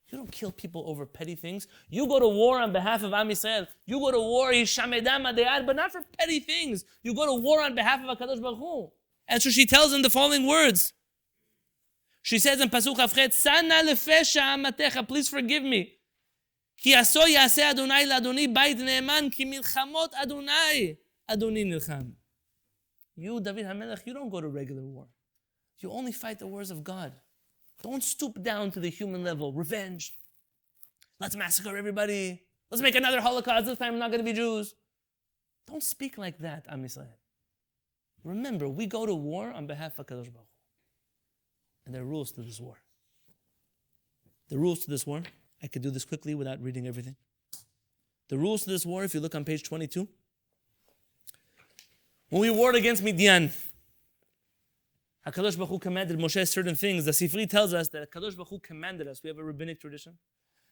You don't kill people over petty things. You go to war on behalf of Am Yisrael. You go to war, but not for petty things. You go to war on behalf of HaKadosh Baruch Hu. And so she tells him the following words. She says in Pasuk Chavchet, Sana lefesha amatecha, please forgive me. Ki aso yaseh Adonai la'adoni bait ne'eman, ki milchamot Adonai nilcham. You, David HaMelech, you don't go to regular war. You only fight the wars of God. Don't stoop down to the human level. Revenge. Let's massacre everybody. Let's make another Holocaust. This time we're not going to be Jews. Don't speak like that, Am Yisrael. Remember, we go to war on behalf of HaKadosh Baruch Hu. And there are rules to this war. The rules to this war, I could do this quickly without reading everything. The rules to this war, if you look on page 22, when we warred against Midian, HaKadosh Baruch Hu commanded Moshe certain things. The Sifri tells us that HaKadosh Baruch Hu commanded us, we have a rabbinic tradition,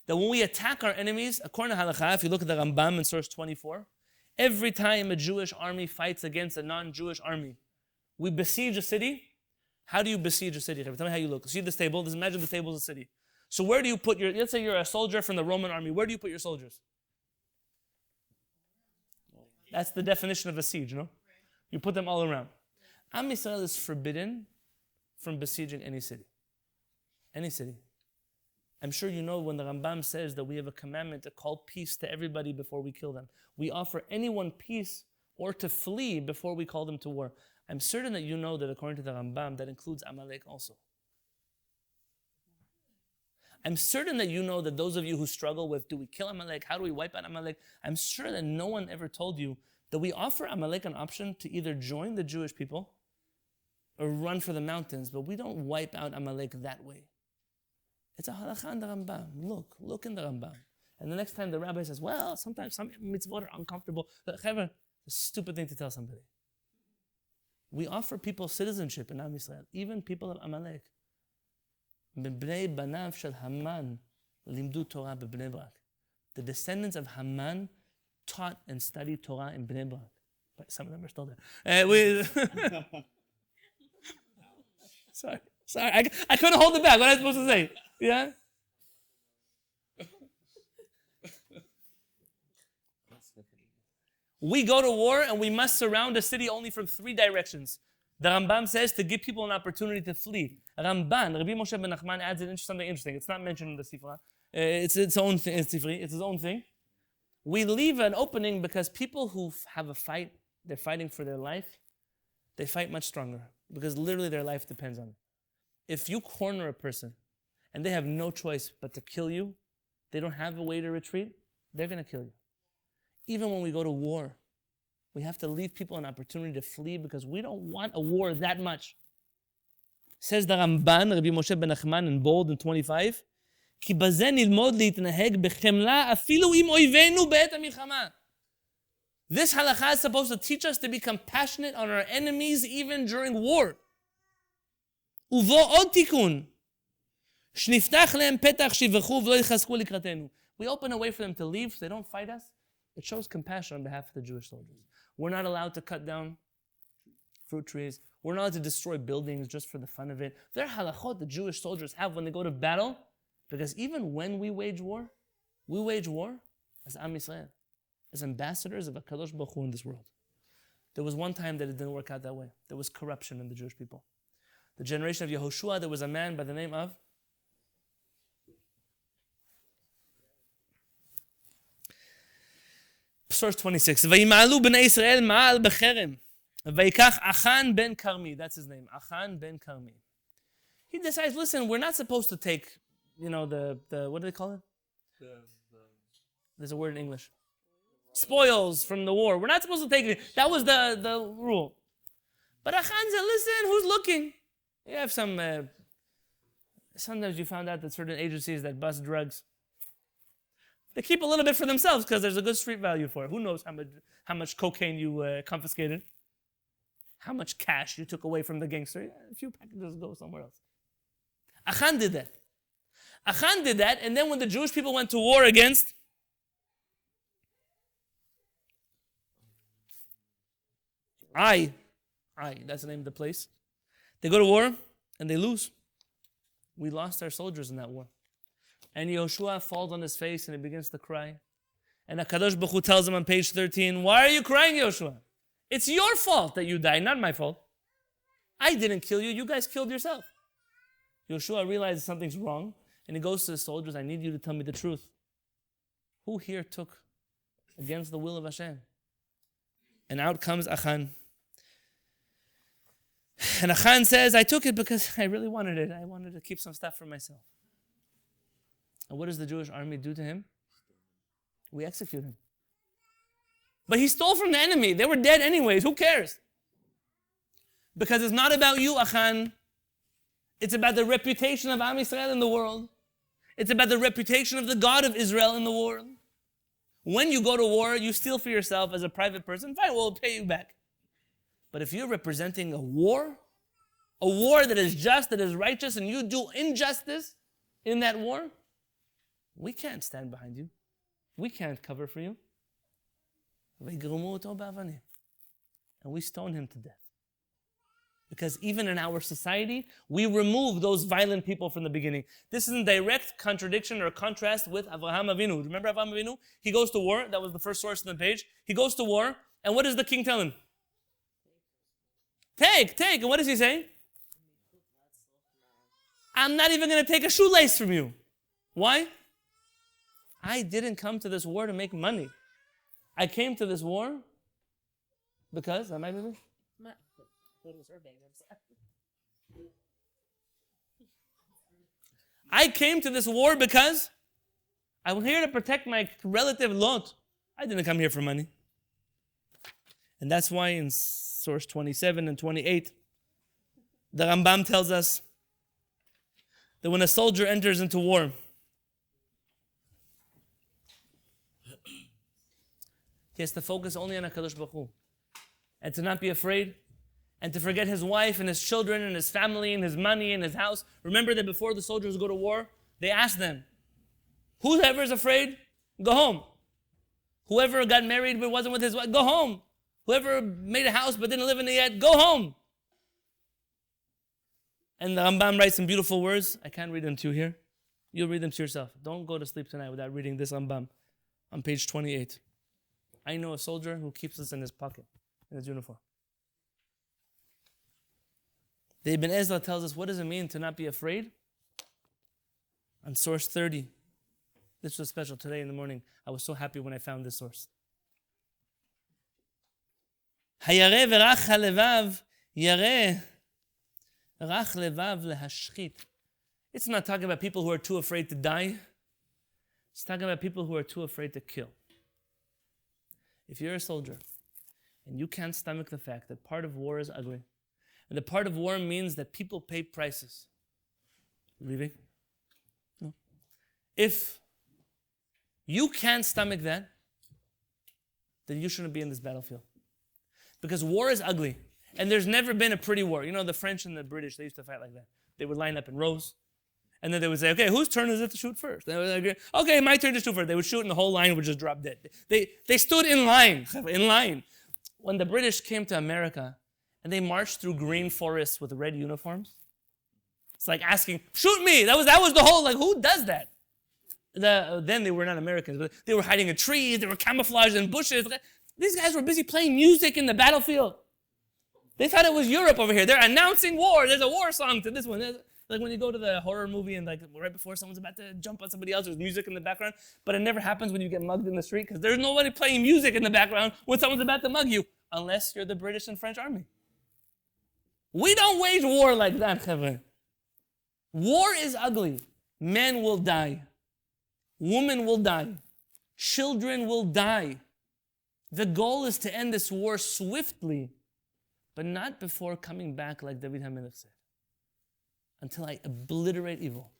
that when we attack our enemies, according to Halakha, if you look at the Rambam in source 24, every time a Jewish army fights against a non-Jewish army, we besiege a city. How do you besiege a city? Tell me how you look. See this table? Imagine the table is a city. So where do you put your, let's say you're a soldier from the Roman army, where do you put your soldiers? That's the definition of a siege, no? You put them all around. Am Yisrael is forbidden from besieging any city. Any city. I'm sure you know when the Rambam says that we have a commandment to call peace to everybody before we kill them. We offer anyone peace or to flee before we call them to war. I'm certain that you know that according to the Rambam, that includes Amalek also. I'm certain that you know that those of you who struggle with, do we kill Amalek? How do we wipe out Amalek? I'm sure that no one ever told you that we offer Amalek an option to either join the Jewish people or run for the mountains, but we don't wipe out Amalek that way. It's a halakha in the Rambam. Look in the Rambam. And the next time the rabbi says, well, sometimes some mitzvot are uncomfortable. It's a stupid thing to tell somebody. We offer people citizenship in Am Yisrael, even people of Amalek. The descendants of Haman taught and studied Torah in Bnei Brak. But some of them are still there. Sorry. I couldn't hold it back. What am I supposed to say? Yeah? We go to war and we must surround a city only from 3 directions. The Rambam says to give people an opportunity to flee. Rabbi Moshe ben Nachman adds something interesting. It's not mentioned in the Sifra. It's its own thing. It's his own thing. We leave an opening because people who have a fight, they're fighting for their life, they fight much stronger because literally their life depends on it. If you corner a person and they have no choice but to kill you, they don't have a way to retreat, they're going to kill you. Even when we go to war, we have to leave people an opportunity to flee because we don't want a war that much. Says the Ramban, Rabbi Moshe ben Nachman in bold in 25, כי בזה נלמוד להתנהג בחמלה אפילו עם אויבינו בעת המלחמה. This halakha is supposed to teach us to be compassionate on our enemies even during war. ובו עוד תיקון, שנפתח להם פתח שיברחו ולא יחזקו לקראתנו. We open a way for them to leave so they don't fight us. It shows compassion on behalf of the Jewish soldiers. We're not allowed to cut down fruit trees. We're not allowed to destroy buildings just for the fun of it. There are halachot the Jewish soldiers have when they go to battle, because even when we wage war as Am Yisrael, as ambassadors of HaKadosh Baruch Hu in this world. There was one time that it didn't work out that way. There was corruption in the Jewish people. The generation of Yehoshua, there was a man by the name of Source 26. וימעלו בני ישראל מעל בחרם, ויקח Achan ben Karmi. That's his name, Achan ben Karmi. He decides, listen, we're not supposed to take, the what do they call it? There's a word in English. Spoils from the war. We're not supposed to take it. That was the rule. But Achan said, listen, who's looking? You have some, sometimes you found out that certain agencies that bust drugs, they keep a little bit for themselves because there's a good street value for it. Who knows how much cocaine you confiscated? How much cash you took away from the gangster? A few packages go somewhere else. Achan did that. Achan did that, and then when the Jewish people went to war against Ai, that's the name of the place. They go to war and they lose. We lost our soldiers in that war. And Yehoshua falls on his face and he begins to cry. And HaKadosh Baruch Hu tells him on page 13, why are you crying, Yehoshua? It's your fault that you died, not my fault. I didn't kill you, you guys killed yourself. Yehoshua realizes something's wrong, and he goes to the soldiers, I need you to tell me the truth. Who here took against the will of Hashem? And out comes Achan. And Achan says, I took it because I really wanted it. I wanted to keep some stuff for myself. And what does the Jewish army do to him? We execute him. But he stole from the enemy. They were dead anyways. Who cares? Because it's not about you, Achan. It's about the reputation of Am Yisrael in the world. It's about the reputation of the God of Israel in the world. When you go to war, you steal for yourself as a private person. Fine, we'll pay you back. But if you're representing a war that is just, that is righteous, and you do injustice in that war, we can't stand behind you. We can't cover for you. And we stone him to death. Because even in our society, we remove those violent people from the beginning. This is in direct contradiction or contrast with Avraham Avinu. Remember Avraham Avinu? He goes to war. That was the first source on the page. He goes to war. And what does the king tell him? Take. And what does he say? I'm not even going to take a shoelace from you. Why? I didn't come to this war to make money. I came to this war because, am I moving? I came to this war because I'm here to protect my relative Lot. I didn't come here for money. And that's why in source 27 and 28, the Rambam tells us that when a soldier enters into war, he has to focus only on HaKadosh Baruch Hu and to not be afraid and to forget his wife and his children and his family and his money and his house. Remember that before the soldiers go to war, they ask them, whoever is afraid, go home. Whoever got married but wasn't with his wife, go home. Whoever made a house but didn't live in it yet, go home. And the Rambam writes some beautiful words. I can't read them to you here. You'll read them to yourself. Don't go to sleep tonight without reading this Rambam on page 28. I know a soldier who keeps this in his pocket, in his uniform. The Ibn Ezra tells us, what does it mean to not be afraid? On source 30. This was special today in the morning. I was so happy when I found this source. Hayare v'rach halevav yare rach levav lehashchit. It's not talking about people who are too afraid to die. It's talking about people who are too afraid to kill. If you're a soldier and you can't stomach the fact that part of war is ugly, and the part of war means that people pay prices. Leaving? No. If you can't stomach that, then you shouldn't be in this battlefield. Because war is ugly. And there's never been a pretty war. You know, the French and the British, they used to fight like that. They would line up in rows. And then they would say, okay, whose turn is it to shoot first? They would say, okay, my turn to shoot first. They would shoot and the whole line would just drop dead. They stood in line. When the British came to America, and they marched through green forests with red uniforms. It's like asking, shoot me! That was the whole, like, who does that? Then they were not Americans, but they were hiding in trees, they were camouflaged in bushes. These guys were busy playing music in the battlefield. They thought it was Europe over here. They're announcing war. There's a war song to this one. Like when you go to the horror movie and like right before someone's about to jump on somebody else, there's music in the background. But it never happens when you get mugged in the street because there's nobody playing music in the background when someone's about to mug you, unless you're the British and French army. We don't wage war like that, Chavre. War is ugly. Men will die. Women will die. Children will die. The goal is to end this war swiftly, but not before coming back like David HaMelech said. Until I obliterate evil.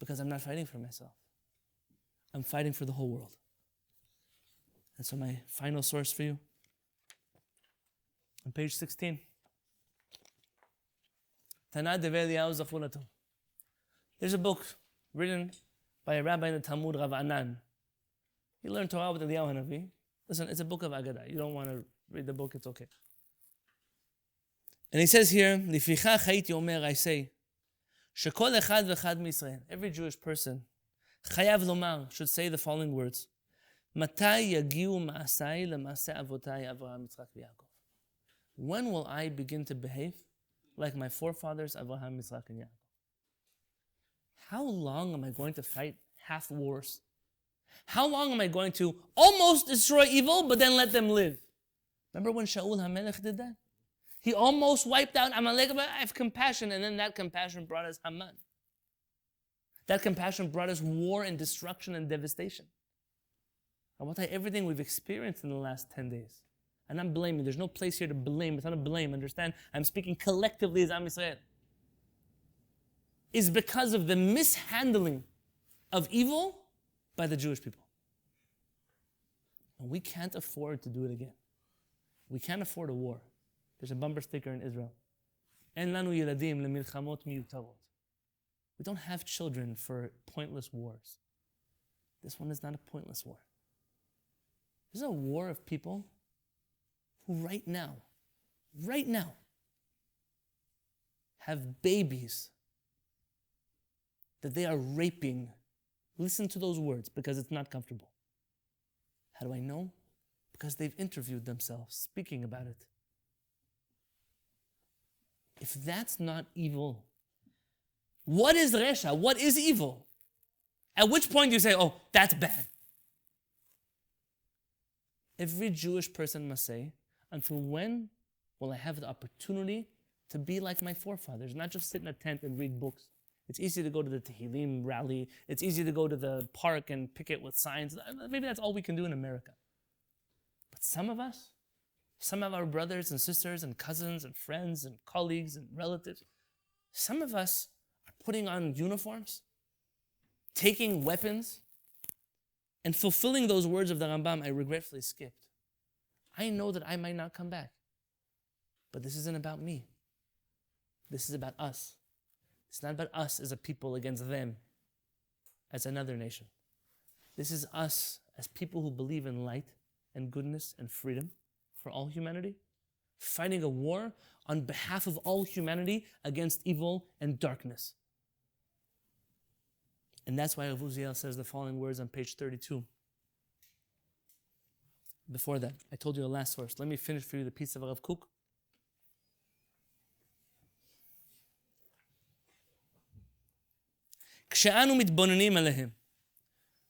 Because I'm not fighting for myself. I'm fighting for the whole world. And so my final source for you, on page 16. There's a book written by a rabbi in the Talmud, Rav Anan. He learned Torah with Eliyahu Hanavi. Listen, it's a book of Agadah. You don't want to read the book, it's okay. And he says here, Lifichach hayiti omer, I say, Shekol echad v'echad miYisrael. Every Jewish person, chayav lomar, should say the following words. Matai yagiu ma'asai le'maseh avotai Avraham, Yitzchak, v'Yaakov. When will I begin to behave like my forefathers, Avraham, Yitzchak, and Yaakov? How long am I going to fight half wars? How long am I going to almost destroy evil, but then let them live? Remember when Shaul HaMelech did that? He almost wiped out Amalek, but I have compassion, and then that compassion brought us Haman. That compassion brought us war and destruction and devastation. I want to tell you everything we've experienced in the last 10 days. And I'm blaming. There's no place here to blame. It's not a blame, understand? I'm speaking collectively as Am Yisrael. Is because of the mishandling of evil by the Jewish people. And we can't afford to do it again. We can't afford a war. There's a bumper sticker in Israel. En lanu yeladim lemilchamot miyutarot. We don't have children for pointless wars. This one is not a pointless war. This is a war of people who right now, have babies that they are raping. Listen to those words because it's not comfortable. How do I know? Because they've interviewed themselves speaking about it. If that's not evil, what is Resha? What is evil? At which point do you say, oh, that's bad? Every Jewish person must say, until when will I have the opportunity to be like my forefathers, not just sit in a tent and read books? It's easy to go to the Tehillim rally. It's easy to go to the park and picket with signs. Maybe that's all we can do in America. But some of us, some of our brothers and sisters and cousins and friends and colleagues and relatives, some of us are putting on uniforms, taking weapons, and fulfilling those words of the Rambam I regretfully skipped. I know that I might not come back. But this isn't about me. This is about us. It's not about us as a people against them as another nation. This is us as people who believe in light and goodness and freedom for all humanity, fighting a war on behalf of all humanity against evil and darkness. And that's why Rav Uziel says the following words on page 32. Before that, I told you the last source. Let me finish for you the piece of Rav Kook.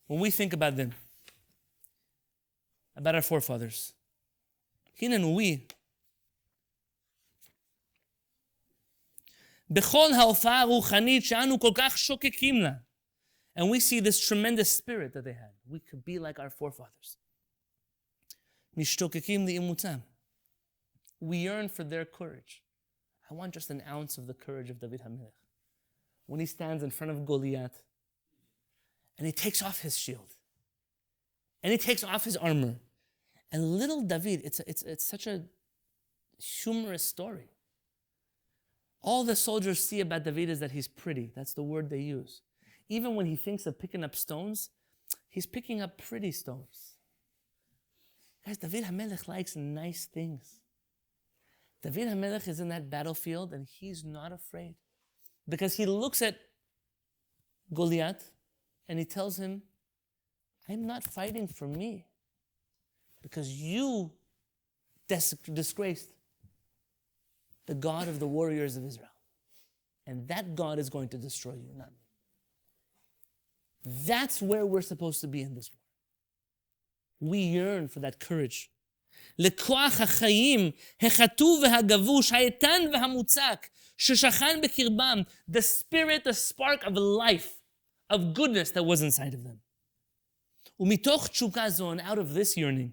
When we think about them, about our forefathers, and we see this tremendous spirit that they had. We could be like our forefathers. We yearn for their courage. I want just an ounce of the courage of David HaMelech. When he stands in front of Goliath and he takes off his shield and he takes off his armor. And little David, it's such a humorous story. All the soldiers see about David is that he's pretty. That's the word they use. Even when he thinks of picking up stones, he's picking up pretty stones. Guys, David HaMelech likes nice things. David HaMelech is in that battlefield and he's not afraid. Because he looks at Goliath and he tells him, I'm not fighting for me. Because you disgraced the God of the warriors of Israel. And that God is going to destroy you, not me. That's where we're supposed to be in this war. We yearn for that courage. לכוח החיים, החטוב והגבוש, האיתן והמוצק, ששכן בקרבם, the spirit, the spark of life, of goodness that was inside of them. ומתוך תשוקה זו, and out of this yearning,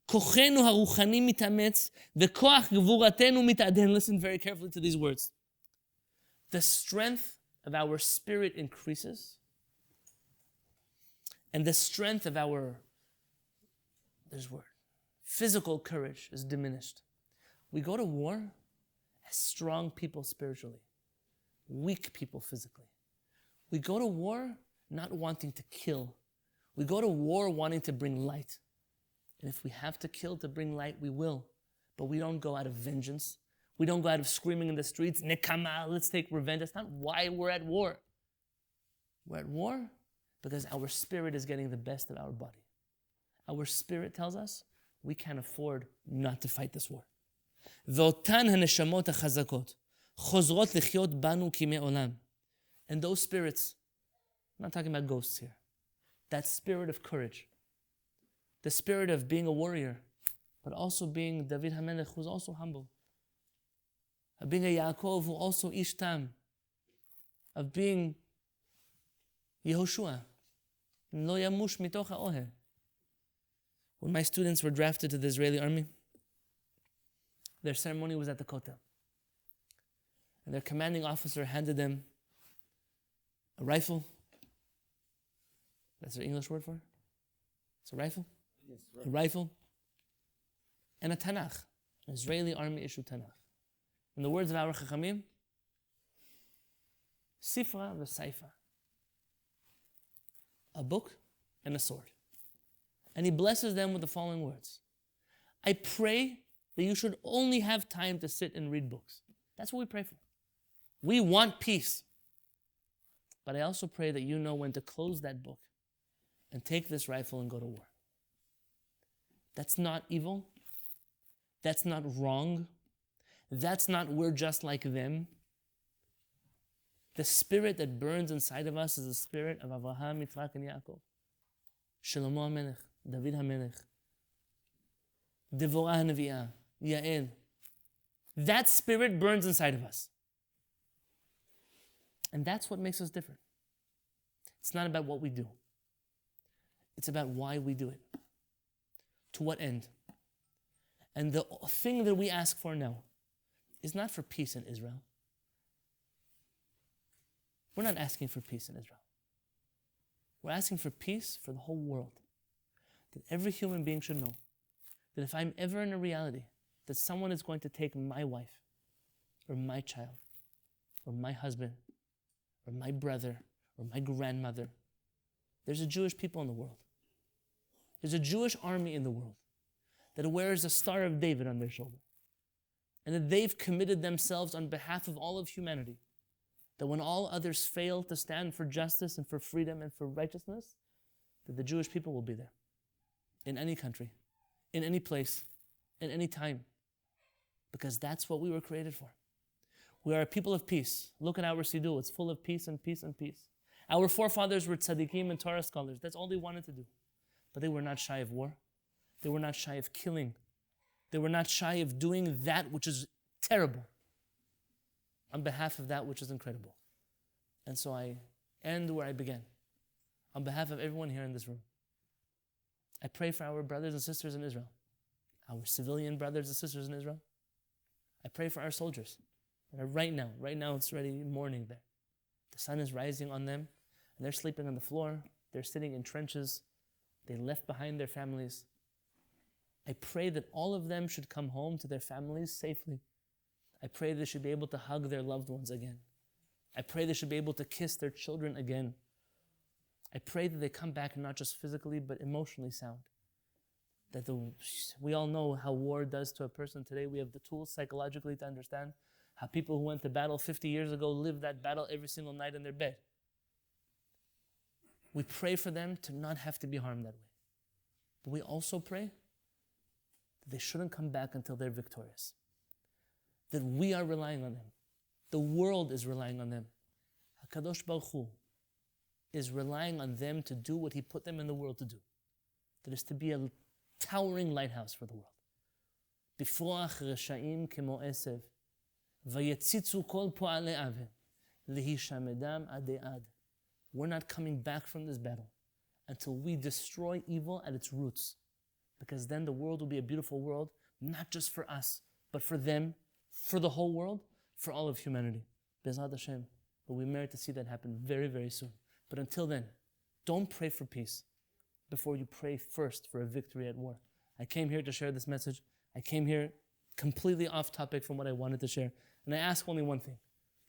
כוחנו הרוחני מתאמץ, וכוח גבורתנו מתעדן. Listen very carefully to these words. The strength of our spirit increases, and the strength of our, physical courage is diminished. We go to war as strong people spiritually, weak people physically. We go to war not wanting to kill. We go to war wanting to bring light. And if we have to kill to bring light, we will. But we don't go out of vengeance. We don't go out of screaming in the streets, nekama, let's take revenge. That's not why we're at war. We're at war because our spirit is getting the best of our body. Our spirit tells us we can't afford not to fight this war. ואותן הנשמות החזקות חוזרות לחיות בנו כימי עולם. And those spirits, I'm not talking about ghosts here, that spirit of courage, the spirit of being a warrior, but also being David HaMelech, who's also humble, of being a Yaakov, who also ish tam, of being Yehoshua, lo yamush mitoch ha'ohel. When my students were drafted to the Israeli army, their ceremony was at the Kotel. And their commanding officer handed them a rifle. That's their English word for it? It's a rifle? Yes, A rifle. And a Tanakh, an Israeli army issued Tanakh. In the words of our Chachamim, Sifra v'Saifa, a book and a sword. And he blesses them with the following words. I pray that you should only have time to sit and read books. That's what we pray for. We want peace. But I also pray that you know when to close that book and take this rifle and go to war. That's not evil. That's not wrong. That's not we're just like them. The spirit that burns inside of us is the spirit of Avraham, Yitzchak, and Yaakov. Shlomo HaMelech, David HaMelech, Devorah HaNevi'ah, Yael. That spirit burns inside of us. And that's what makes us different. It's not about what we do. It's about why we do it. To what end? And the thing that we ask for now is not for peace in Israel. We're not asking for peace in Israel. We're asking for peace for the whole world. That every human being should know that if I'm ever in a reality that someone is going to take my wife, or my child, or my husband, or my brother, or my grandmother, there's a Jewish people in the world. There's a Jewish army in the world that wears a Star of David on their shoulder. And that they've committed themselves on behalf of all of humanity. That when all others fail to stand for justice and for freedom and for righteousness, that the Jewish people will be there. In any country, in any place, in any time. Because that's what we were created for. We are a people of peace. Look at our Siddur. It's full of peace and peace and peace. Our forefathers were tzaddikim and Torah scholars. That's all they wanted to do. But they were not shy of war. They were not shy of killing. They were not shy of doing that which is terrible on behalf of that which is incredible. And so I end where I began. On behalf of everyone here in this room, I pray for our brothers and sisters in Israel, our civilian brothers and sisters in Israel. I pray for our soldiers. And right now it's already morning there. The sun is rising on them, and they're sleeping on the floor. They're sitting in trenches. They left behind their families. I pray that all of them should come home to their families safely. I pray they should be able to hug their loved ones again. I pray they should be able to kiss their children again. I pray that they come back not just physically, but emotionally sound. We all know how war does to a person today. We have the tools psychologically to understand how people who went to battle 50 years ago live that battle every single night in their bed. We pray for them to not have to be harmed that way. But we also pray that they shouldn't come back until they're victorious. That we are relying on them. The world is relying on them. HaKadosh Baruch Hu is relying on them to do what He put them in the world to do. That is to be a towering lighthouse for the world. Bifroach reshaim kemo esev, vayetzitzu kol po'alei avel, lihishamedam adei ad. We're not coming back from this battle until we destroy evil at its roots. Because then the world will be a beautiful world, not just for us, but for them, for the whole world, for all of humanity. Bezrat Hashem. But we merit to see that happen very, very soon. But until then, don't pray for peace before you pray first for a victory at war. I came here to share this message. I came here completely off topic from what I wanted to share. And I ask only one thing.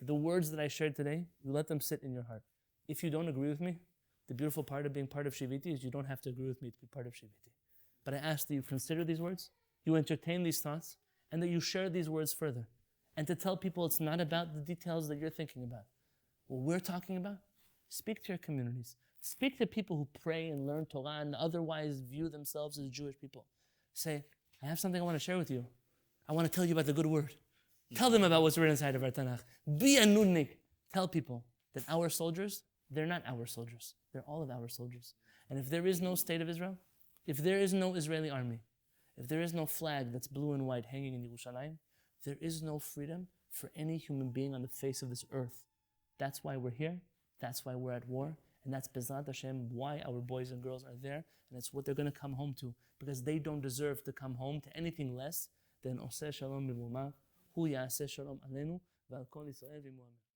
That the words that I shared today, you let them sit in your heart. If you don't agree with me, the beautiful part of being part of Shiviti is you don't have to agree with me to be part of Shiviti. But I ask that you consider these words, you entertain these thoughts, and that you share these words further. and to tell people it's not about the details that you're thinking about. What we're talking about, speak to your communities. Speak to people who pray and learn Torah and otherwise view themselves as Jewish people. Say, I have something I want to share with you. I want to tell you about the good word. Tell them about what's written inside of our Tanakh. Be a nudnik. Tell people that our soldiers, they're not our soldiers. They're all of our soldiers. And if there is no state of Israel, if there is no Israeli army, if there is no flag that's blue and white hanging in Yerushalayim, there is no freedom for any human being on the face of this earth. That's why we're here. That's why we're at war. And that's Bezrat Hashem why our boys and girls are there. And it's what they're going to come home to. Because they don't deserve to come home to anything less than Oseh Shalom B'Mumah, Hu Ya'aseh Shalom Aleinu, V'al Kol Yisrael V'Mu'amin.